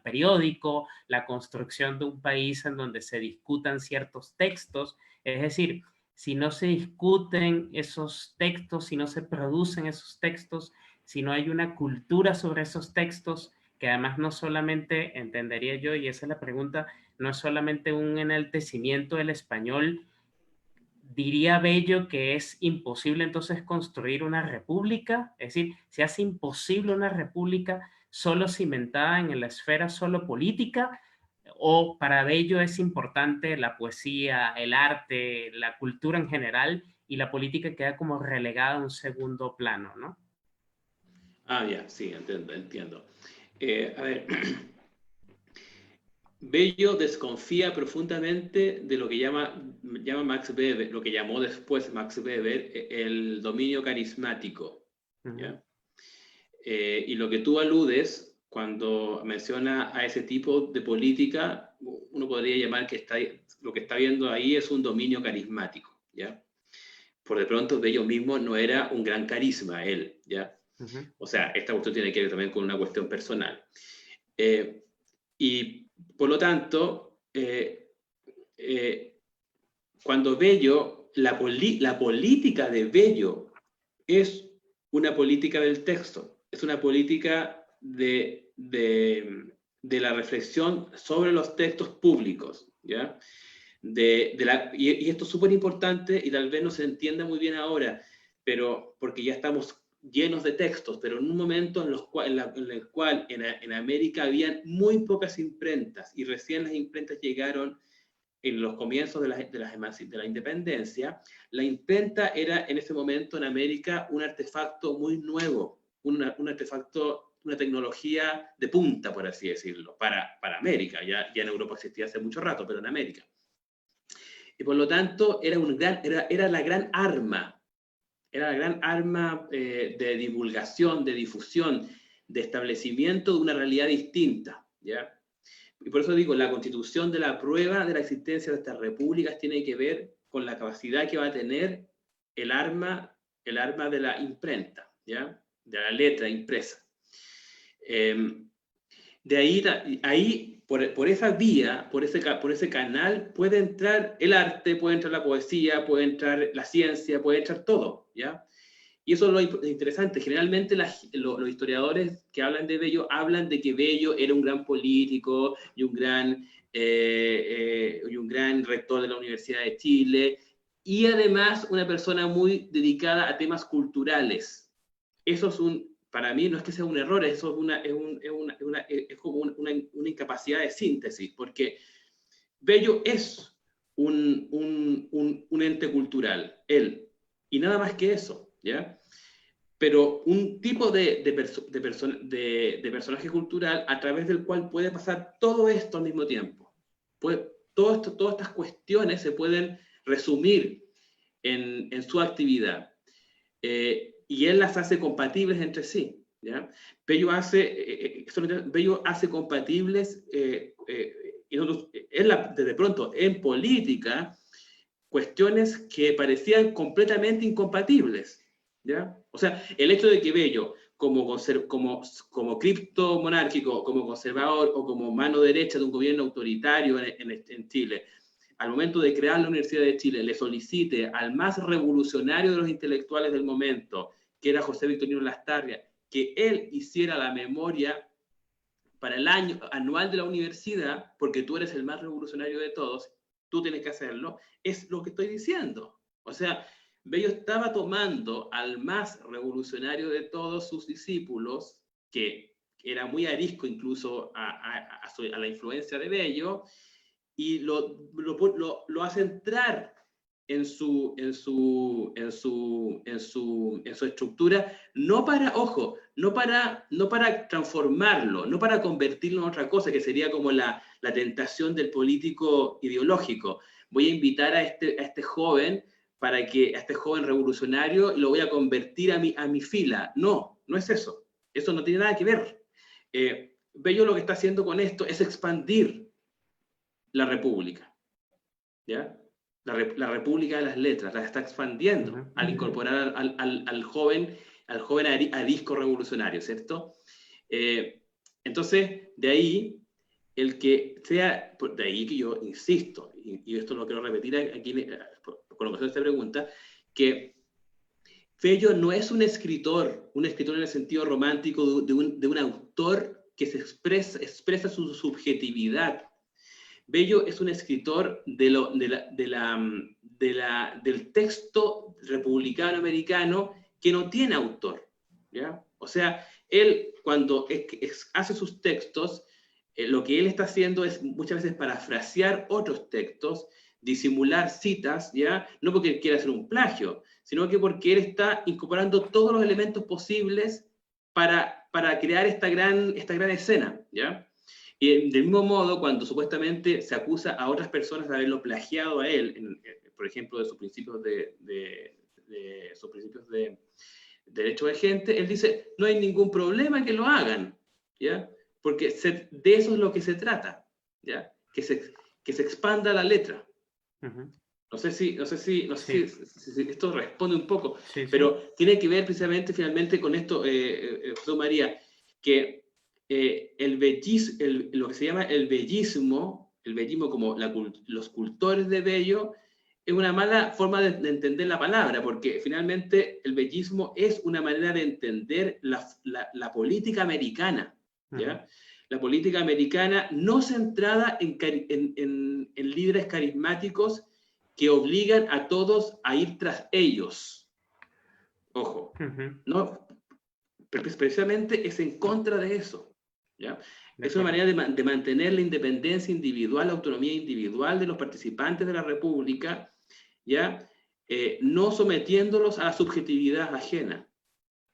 periódico, la construcción de un país en donde se discutan ciertos textos, es decir, si no se discuten esos textos, si no se producen esos textos, si no hay una cultura sobre esos textos, que además no solamente, entendería yo, y esa es la pregunta, no es solamente un enaltecimiento del español, diría Bello que es imposible entonces construir una república, es decir, se hace imposible una república solo cimentada en la esfera solo política, o para Bello es importante la poesía, el arte, la cultura en general, y la política queda como relegada a un segundo plano, ¿no? Ah, ya, sí, entiendo. A ver, Bello desconfía profundamente de lo que llama Max Weber, lo que llamó después Max Weber el dominio carismático, ¿ya? Y lo que tú aludes cuando menciona a ese tipo de política, uno podría llamar que lo que está viendo ahí es un dominio carismático, ¿ya? Por de pronto, Bello mismo no era un gran carisma, él, ¿ya? O sea, esta cuestión tiene que ver también con una cuestión personal. Y por lo tanto, cuando Bello, la política de Bello es una política del texto, es una política de la reflexión sobre los textos públicos, ¿ya? Y esto es súper importante y tal vez no se entienda muy bien ahora, pero porque ya estamos llenos de textos, pero en un momento en el cual en América habían muy pocas imprentas y recién las imprentas llegaron en los comienzos de la independencia, la imprenta era en ese momento en América un artefacto muy nuevo, un artefacto, una tecnología de punta, por así decirlo, para América. Ya en Europa existía hace mucho rato, pero en América. Y por lo tanto era la gran arma, de divulgación, de difusión, de establecimiento de una realidad distinta, ¿ya? Y por eso digo, la constitución de la prueba de la existencia de estas repúblicas tiene que ver con la capacidad que va a tener el arma de la imprenta, ¿ya? De la letra impresa. De ahí por esa vía, por ese canal, puede entrar el arte, puede entrar la poesía, puede entrar la ciencia, puede entrar todo, ¿ya? Y eso es lo interesante. Generalmente los historiadores que hablan de Bello hablan de que Bello era un gran político y un gran rector de la Universidad de Chile y además una persona muy dedicada a temas culturales. Eso es para mí no es que sea un error, eso es como una incapacidad de síntesis, porque Bello es un ente cultural, él, y nada más que eso, ¿ya? Pero un tipo de personaje cultural a través del cual puede pasar todo esto al mismo tiempo. Todas estas cuestiones se pueden resumir en su actividad. Y él las hace compatibles entre sí, ¿ya? Bello hace compatibles, desde pronto, en política, cuestiones que parecían completamente incompatibles, ¿ya? O sea, el hecho de que Bello, como criptomonárquico, como conservador o como mano derecha de un gobierno autoritario en Chile, al momento de crear la Universidad de Chile, le solicite al más revolucionario de los intelectuales del momento, que era José Victorino Lastarria, que él hiciera la memoria para el año anual de la universidad, porque tú eres el más revolucionario de todos, tú tienes que hacerlo, es lo que estoy diciendo. O sea, Bello estaba tomando al más revolucionario de todos sus discípulos, que era muy arisco incluso a la influencia de Bello, y lo hace entrar en su estructura, no para transformarlo, no para convertirlo en otra cosa, que sería como la tentación del político ideológico. Voy a invitar a este joven a este joven revolucionario, lo voy a convertir a mi fila. No es eso. Eso no tiene nada que ver. Bello lo que está haciendo con esto es expandir la república, ¿ya? La república de las letras, la está expandiendo al incorporar al joven arisco revolucionario, ¿cierto? Entonces, de ahí que yo insisto, y esto lo quiero repetir aquí con ocasión de esta pregunta, que Bello no es un escritor en el sentido romántico de un autor que se expresa su subjetividad. Bello es un escritor del texto republicano americano que no tiene autor, ¿ya? O sea, él cuando hace sus textos, lo que él está haciendo es muchas veces parafrasear otros textos, disimular citas, ¿ya? No porque él quiera hacer un plagio, sino que porque él está incorporando todos los elementos posibles para crear esta gran escena, ¿ya? Y del mismo modo, cuando supuestamente se acusa a otras personas de haberlo plagiado a él, por ejemplo, de sus principios sus principios de derecho de gente, él dice, no hay ningún problema que lo hagan, ¿ya? Porque de eso es lo que se trata, ¿ya? Que se expanda la letra. Ujú. No sé si esto responde un poco, Sí, sí. pero tiene que ver precisamente finalmente con esto, José María, que lo que se llama el bellismo como los cultores de bello, es una mala forma de entender la palabra, porque finalmente el bellismo es una manera de entender la política americana, ¿ya? Ujú. La política americana no centrada en líderes carismáticos que obligan a todos a ir tras ellos. Ojo, Ujú. no, precisamente es en contra de eso, ¿ya? De Es una acuerdo. manera de mantener la independencia individual, la autonomía individual de los participantes de la República, ¿ya? No sometiéndolos a la subjetividad ajena,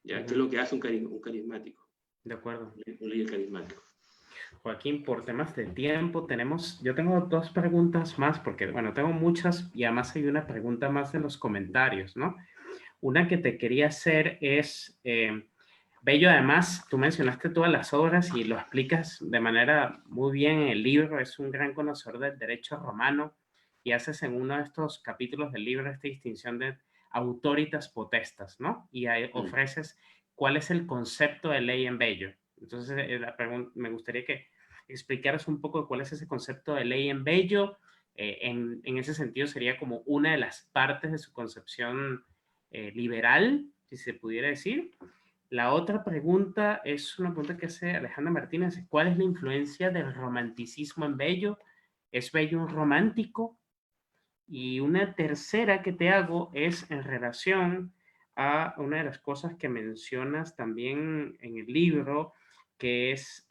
¿ya? Que es Ujú. lo que hace un carismático, De acuerdo. un líder carismático. Joaquín, por temas de tiempo, yo tengo dos preguntas más, porque, bueno, tengo muchas y además hay una pregunta más en los comentarios, ¿no? Una que te quería hacer es, Bello, además, tú mencionaste todas las obras y lo explicas de manera muy bien en el libro, es un gran conocedor del derecho romano y haces en uno de estos capítulos del libro esta distinción de autoritas potestas, ¿no? Y ahí Mm. ofreces cuál es el concepto de ley en Bello. Entonces, me gustaría que explicaras un poco cuál es ese concepto de ley en Bello. En ese sentido, sería como una de las partes de su concepción liberal, si se pudiera decir. La otra pregunta es una pregunta que hace Alejandra Martínez. ¿Cuál es la influencia del romanticismo en Bello? ¿Es Bello un romántico? Y una tercera que te hago es en relación a una de las cosas que mencionas también en el libro, que es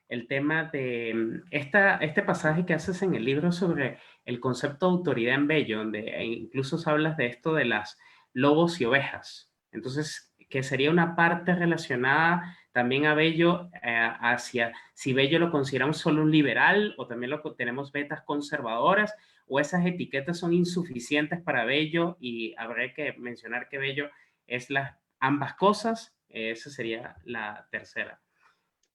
el tema de este pasaje que haces en el libro sobre el concepto de autoridad en Bello, donde incluso hablas de esto de las lobos y ovejas. Entonces, que sería una parte relacionada también a Bello, hacia si Bello lo consideramos solo un liberal o también tenemos vetas conservadoras, o esas etiquetas son insuficientes para Bello y habría que mencionar que Bello es ambas cosas. Esa sería la tercera.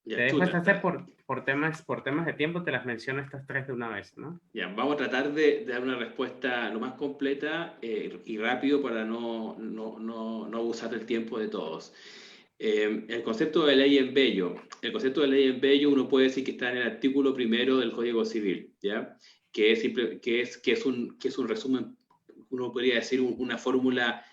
Te Ya, dejo chuta, estas tres por temas de tiempo, te las menciono estas tres de una vez, ¿no? ya, vamos a tratar de dar una respuesta lo más completa y rápido para no abusar del tiempo de todos. El concepto de ley en bello. El concepto de ley en bello uno puede decir que está en el artículo primero del Código Civil, ¿ya? Que es un resumen, uno podría decir una fórmula,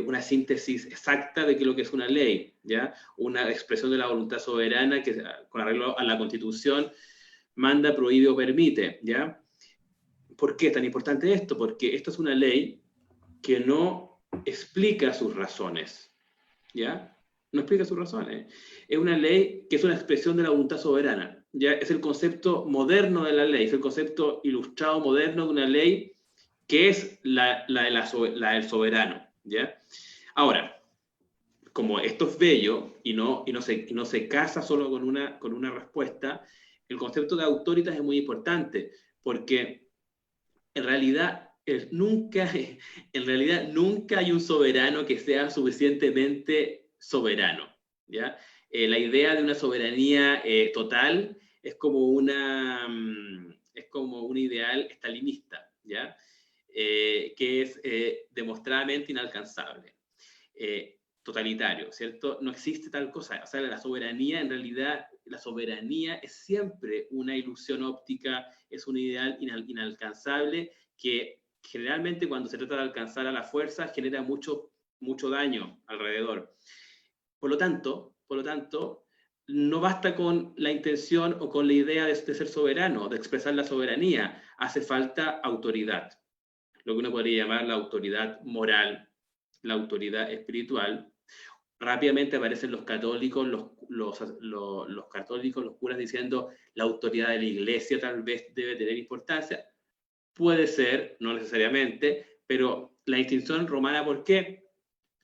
una síntesis exacta de qué es lo que es una ley, ¿ya? Una expresión de la voluntad soberana que con arreglo a la Constitución manda, prohíbe o permite, ¿ya? ¿Por qué es tan importante esto? Porque esto es una ley que no explica sus razones, ¿ya? No explica sus razones. Es una ley que es una expresión de la voluntad soberana, ¿ya? Es el concepto moderno de la ley, es el concepto ilustrado moderno de una ley que es la del soberano, ¿ya? Ahora, como esto es bello y no se casa solo con una respuesta, el concepto de autoritas es muy importante, porque en realidad, en realidad nunca hay un soberano que sea suficientemente soberano, ¿ya? La idea de una soberanía total es como un ideal estalinista, ¿ya? Que es demostradamente inalcanzable. Totalitario, ¿cierto? No existe tal cosa. O sea, la soberanía, en realidad, la soberanía es siempre una ilusión óptica, es un ideal inalcanzable que generalmente cuando se trata de alcanzar a la fuerza genera mucho daño alrededor. Por lo tanto, no basta con la intención o con la idea de ser soberano, de expresar la soberanía, hace falta autoridad, lo que uno podría llamar la autoridad moral, la autoridad espiritual, rápidamente aparecen los católicos, los católicos, los curas diciendo la autoridad de la iglesia tal vez debe tener importancia. Puede ser, no necesariamente, pero la distinción romana, ¿por qué?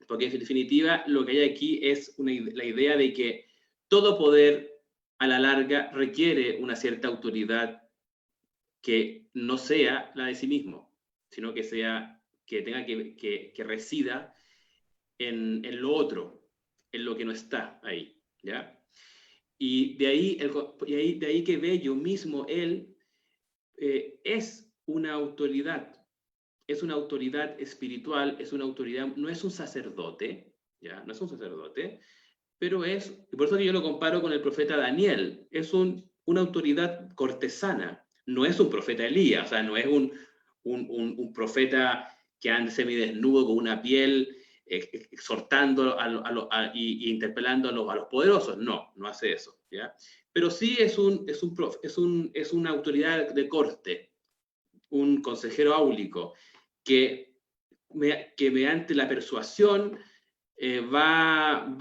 Porque en definitiva lo que hay aquí es la idea de que todo poder a la larga requiere una cierta autoridad que no sea la de sí mismo, sino que tenga que resida en lo otro, en lo que no está ahí, ¿ya? Y de ahí que Bello mismo, él, es una autoridad espiritual, es una autoridad, no es un sacerdote, ¿ya? No es un sacerdote, pero por eso que yo lo comparo con el profeta Daniel, una autoridad cortesana, no es un profeta Elías, o sea, no es un profeta que ande semidesnudo con una piel, exhortando y interpelando a los poderosos, no hace eso, ¿ya? Pero sí es una autoridad de corte, un consejero áulico, que, que mediante la persuasión va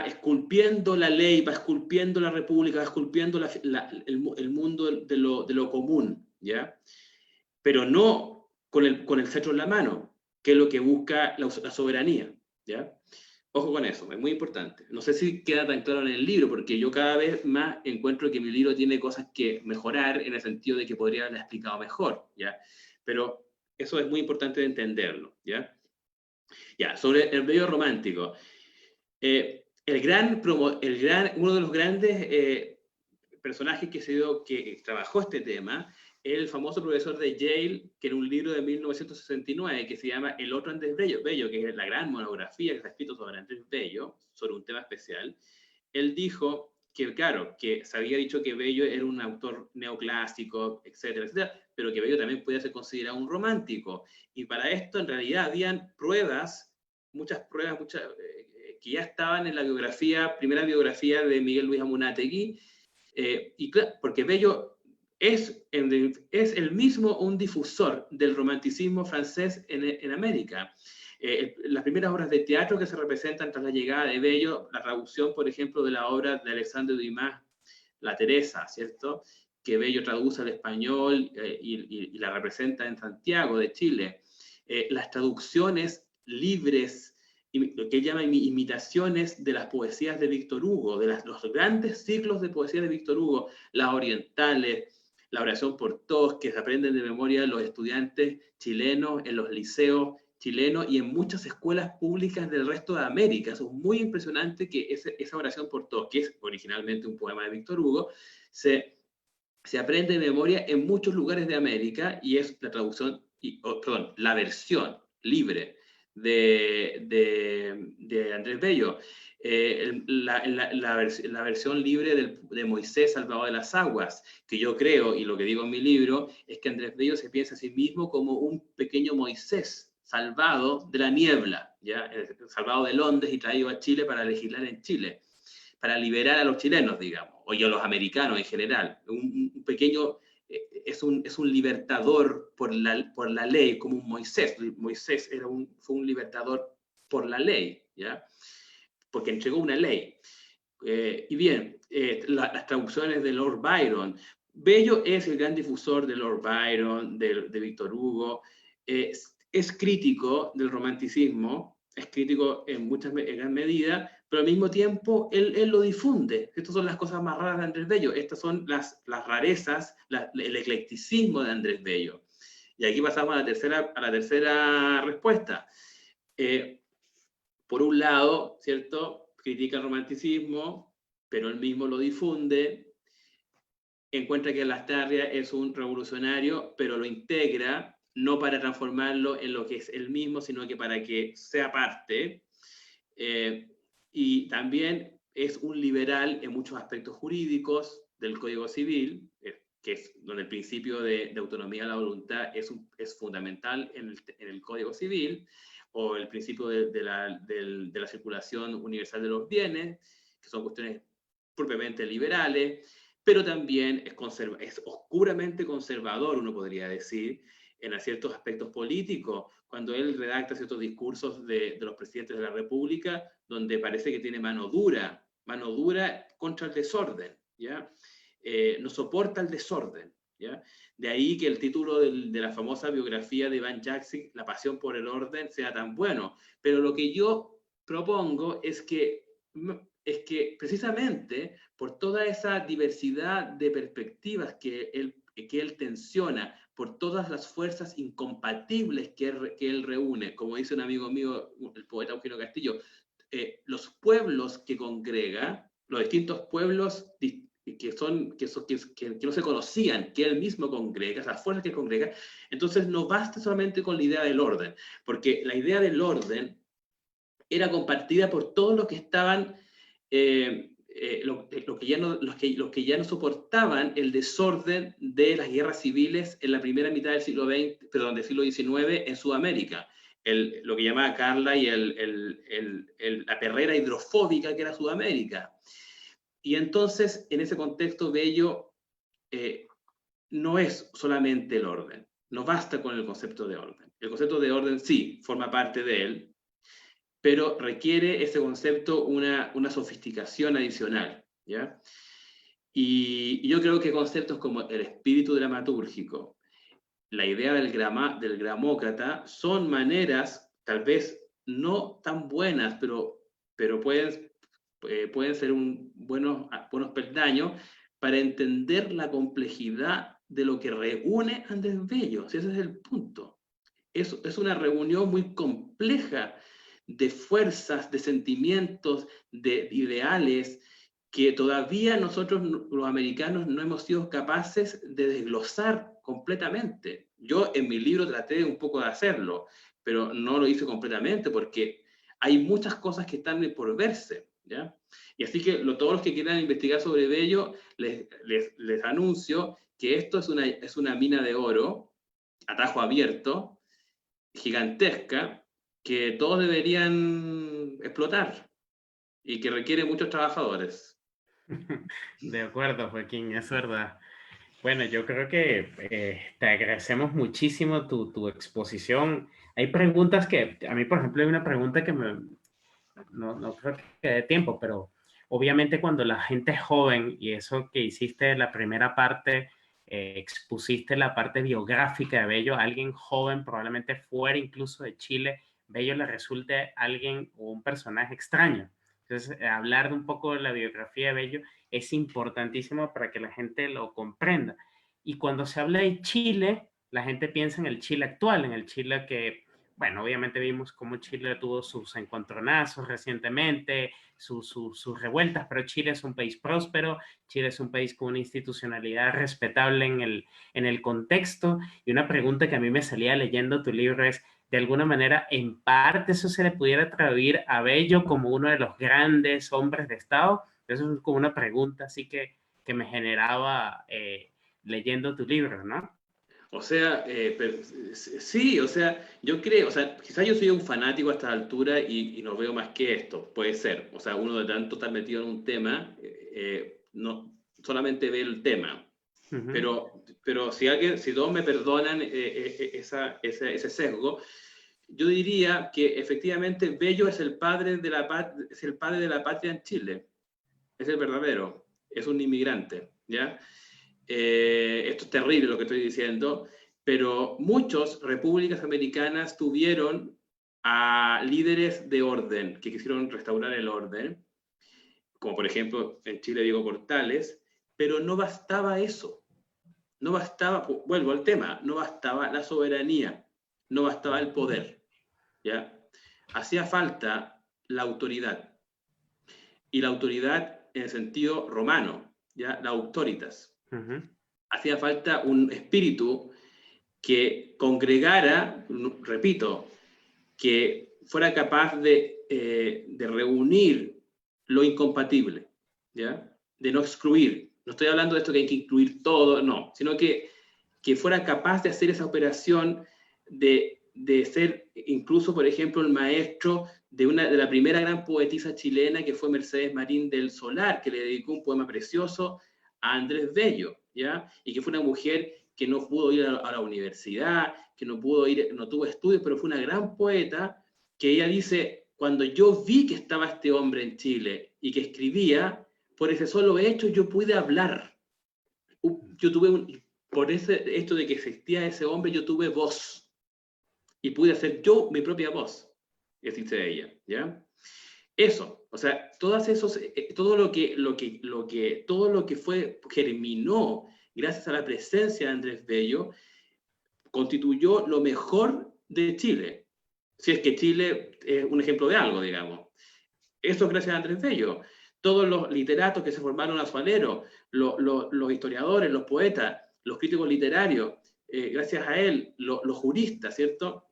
esculpiendo la ley, va esculpiendo la república, va esculpiendo el mundo de lo común, ¿ya? Pero no con el cetro en la mano, que es lo que busca la soberanía, ¿ya? Ojo con eso, es muy importante. No sé si queda tan claro en el libro, porque yo cada vez más encuentro que mi libro tiene cosas que mejorar en el sentido de que podría haberla explicado mejor, ¿ya? Pero eso es muy importante de entenderlo, ¿ya? Ya, sobre el bello romántico. Uno de los grandes personajes que trabajó este tema, el famoso profesor de Yale, que en un libro de 1969 que se llama El otro Andrés Bello, que es la gran monografía que se ha escrito sobre Andrés Bello, sobre un tema especial, él dijo que, claro, que se había dicho que Bello era un autor neoclásico, etcétera, etcétera, pero que Bello también podía ser considerado un romántico. Y para esto, en realidad, habían muchas pruebas, que ya estaban en la primera biografía de Miguel Luis Amunátegui, y claro, porque Bello es el mismo un difusor del romanticismo francés en América. Las primeras obras de teatro que se representan tras la llegada de Bello, la traducción, por ejemplo, de la obra de Alexandre Dumas, La Teresa, ¿cierto? Que Bello traduce al español y la representa en Santiago de Chile. Las traducciones libres, lo que él llama imitaciones de las poesías de Víctor Hugo, de los grandes ciclos de poesía de Víctor Hugo, las orientales, la oración por todos, que se aprenden de memoria los estudiantes chilenos en los liceos chilenos y en muchas escuelas públicas del resto de América. Eso es muy impresionante, que esa oración por todos, que es originalmente un poema de Víctor Hugo, se aprende de memoria en muchos lugares de América, y es la traducción, perdón, la versión libre de Andrés Bello. La versión libre de Moisés salvado de las aguas, que yo creo, y lo que digo en mi libro, es que Andrés Bello se piensa a sí mismo como un pequeño Moisés salvado de la niebla, ¿ya? Salvado de Londres y traído a Chile para legislar en Chile, para liberar a los chilenos, digamos, o a los americanos en general. Un pequeño, es un libertador por la ley, como un Moisés. Moisés fue un libertador por la ley, ¿ya? Porque entregó una ley. Y bien, las traducciones de Lord Byron. Bello es el gran difusor de Lord Byron, de Víctor Hugo. Es crítico del romanticismo, es crítico en gran medida, pero al mismo tiempo él lo difunde. Estas son las cosas más raras de Andrés Bello. Estas son las rarezas, el eclecticismo de Andrés Bello. Y aquí pasamos a la tercera respuesta. Por un lado, ¿cierto?, critica el romanticismo, pero él mismo lo difunde, encuentra que Lastarria es un revolucionario, pero lo integra, no para transformarlo en lo que es él mismo, sino que para que sea parte. Y también es un liberal en muchos aspectos jurídicos del Código Civil, que es donde el principio de autonomía de la voluntad es fundamental en el Código Civil, o el principio de la circulación universal de los bienes, que son cuestiones propiamente liberales, pero también es oscuramente conservador, uno podría decir, en ciertos aspectos políticos, cuando él redacta ciertos discursos de los presidentes de la República, donde parece que tiene mano dura contra el desorden, ¿ya? No soporta el desorden, ¿ya? De ahí que el título de la famosa biografía de Iván Jaksic, La pasión por el orden, sea tan bueno. Pero lo que yo propongo es que precisamente por toda esa diversidad de perspectivas que él tensiona, por todas las fuerzas incompatibles que él reúne, como dice un amigo mío, el poeta Eugenio Castillo, los pueblos que congrega, los distintos pueblos que no se conocían, que él mismo congrega, las fuerzas que congrega, entonces no basta solamente con la idea del orden, porque la idea del orden era compartida por todos los que estaban, los que ya no soportaban el desorden de las guerras civiles en la primera mitad del siglo XIX en Sudamérica. Lo que llamaba Carla y la perrera hidrofóbica que era Sudamérica. Y entonces, en ese contexto, Bello no es solamente el orden, no basta con el concepto de orden. El concepto de orden sí forma parte de él, pero requiere ese concepto una sofisticación adicional, ¿ya? Y yo creo que conceptos como el espíritu dramatúrgico, la idea del gramócrata, son maneras, tal vez no tan buenas, pero pueden ser buenos peldaños para entender la complejidad de lo que reúne Andrés Bello. Si ese es el punto. Es una reunión muy compleja de fuerzas, de sentimientos, de ideales, que todavía nosotros, los americanos, no hemos sido capaces de desglosar completamente. Yo en mi libro traté un poco de hacerlo, pero no lo hice completamente porque hay muchas cosas que están por verse, ¿ya? Y así que todos los que quieran investigar sobre Bello, les anuncio que esto es una mina de oro, a tajo abierto, gigantesca, que todos deberían explotar y que requiere muchos trabajadores. De acuerdo, Joaquín, es verdad. Bueno, yo creo que te agradecemos muchísimo tu exposición. Hay preguntas que, a mí, por ejemplo, hay una pregunta que no creo que dé tiempo, pero obviamente cuando la gente es joven, y eso que hiciste en la primera parte, expusiste la parte biográfica de Bello, a alguien joven, probablemente fuera incluso de Chile, Bello le resulte alguien o un personaje extraño. Entonces, hablar de un poco de la biografía de Bello es importantísimo para que la gente lo comprenda. Y cuando se habla de Chile, la gente piensa en el Chile actual, en el Chile que, bueno, obviamente vimos cómo Chile tuvo sus encontronazos recientemente, sus revueltas, pero Chile es un país próspero, Chile es un país con una institucionalidad respetable en el contexto. Y una pregunta que a mí me salía leyendo tu libro es, de alguna manera, en parte eso se le pudiera atribuir a Bello como uno de los grandes hombres de Estado. Eso es como una pregunta así que me generaba leyendo tu libro, ¿no? O sea, sí, o sea, yo creo, o sea, quizás yo soy un fanático a esta altura y no veo más que esto, puede ser. O sea, uno de tanto estar metido en un tema, no solamente ve el tema. Pero si todos me perdonan ese sesgo, yo diría que efectivamente Bello es el padre de la patria en Chile. Es el verdadero, es un inmigrante, ¿ya? Esto es terrible lo que estoy diciendo, pero muchas repúblicas americanas tuvieron a líderes de orden que quisieron restaurar el orden, como por ejemplo en Chile Diego Portales, pero no bastaba eso. No bastaba, vuelvo al tema, no bastaba la soberanía, no bastaba el poder, ¿ya? Hacía falta la autoridad. Y la autoridad en el sentido romano, ¿ya? La autoritas. Hacía falta un espíritu que congregara, repito, que fuera capaz de reunir lo incompatible, ¿ya? De no excluir. No estoy hablando de esto que hay que incluir todo, no, sino que fuera capaz de hacer esa operación de ser incluso, por ejemplo, el maestro de la primera gran poetisa chilena que fue Mercedes Marín del Solar, que le dedicó un poema precioso a Andrés Bello, ¿ya? Y que fue una mujer que no pudo ir a la universidad, que no pudo ir, no tuvo estudios, pero fue una gran poeta, que ella dice, cuando yo vi que estaba este hombre en Chile y que escribía, por ese solo hecho yo pude hablar. Yo tuve por ese hecho de que existía ese hombre, yo tuve voz. Y pude hacer yo mi propia voz. Y así dice ella, ¿ya? Eso, o sea, todo lo que fue, germinó gracias a la presencia de Andrés Bello, constituyó lo mejor de Chile. Si es que Chile es un ejemplo de algo, digamos. Eso es gracias a Andrés Bello. Todos los literatos que se formaron a su alero, los historiadores, los poetas, los críticos literarios, gracias a él, los juristas, ¿cierto?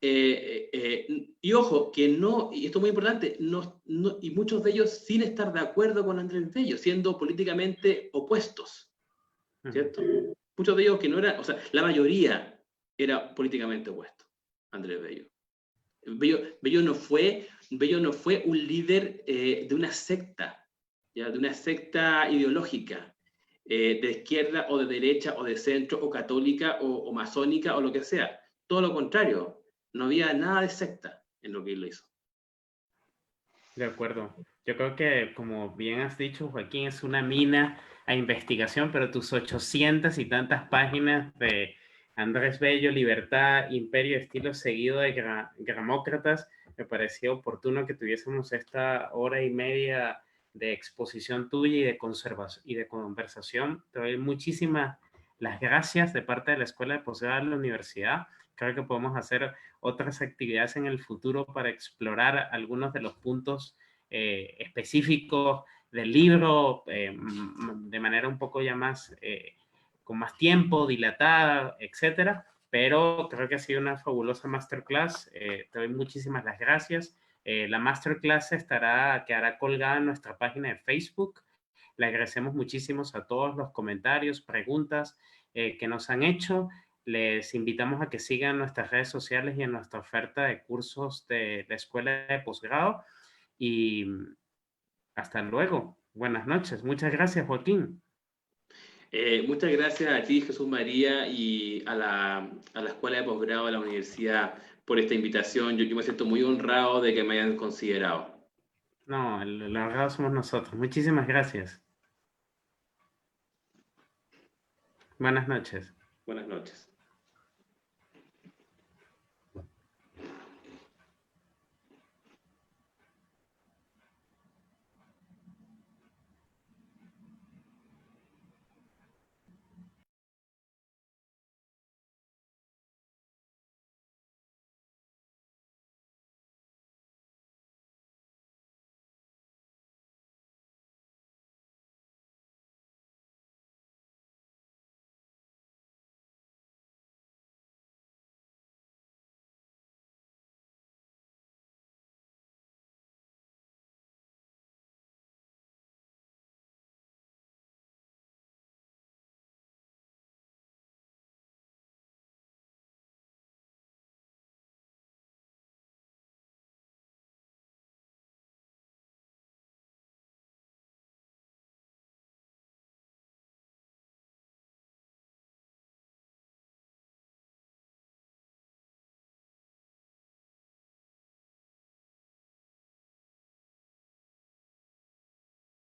Y ojo, que no, y esto es muy importante, y muchos de ellos sin estar de acuerdo con Andrés Bello, siendo políticamente opuestos, ¿cierto? Muchos de ellos que no eran, o sea, la mayoría era políticamente opuesto a Andrés Bello. Bello no fue un líder de una secta, ¿ya? De una secta ideológica, de izquierda o de derecha o de centro o católica o masónica o lo que sea. Todo lo contrario, no había nada de secta en lo que él lo hizo. De acuerdo. Yo creo que, como bien has dicho, Joaquín, es una mina a investigación, pero tus 800 y tantas páginas de Andrés Bello, Libertad, Imperio, estilo seguido de Gramócratas, me pareció oportuno que tuviésemos esta hora y media de exposición tuya y de conversación. Te doy muchísimas las gracias de parte de la Escuela de Posgrado de la Universidad. Creo que podemos hacer otras actividades en el futuro para explorar algunos de los puntos específicos del libro de manera un poco ya más, con más tiempo, dilatada, etcétera. Pero creo que ha sido una fabulosa masterclass. Te doy muchísimas las gracias. La masterclass quedará colgada en nuestra página de Facebook. Le agradecemos muchísimo a todos los comentarios, preguntas que nos han hecho. Les invitamos a que sigan nuestras redes sociales y en nuestra oferta de cursos de la Escuela de Posgrado. Y hasta luego. Buenas noches. Muchas gracias, Joaquín. Muchas gracias a ti, Jesús María, y a la Escuela de Posgrado de la Universidad por esta invitación. Yo me siento muy honrado de que me hayan considerado. No, el honrado somos nosotros. Muchísimas gracias. Buenas noches. Buenas noches.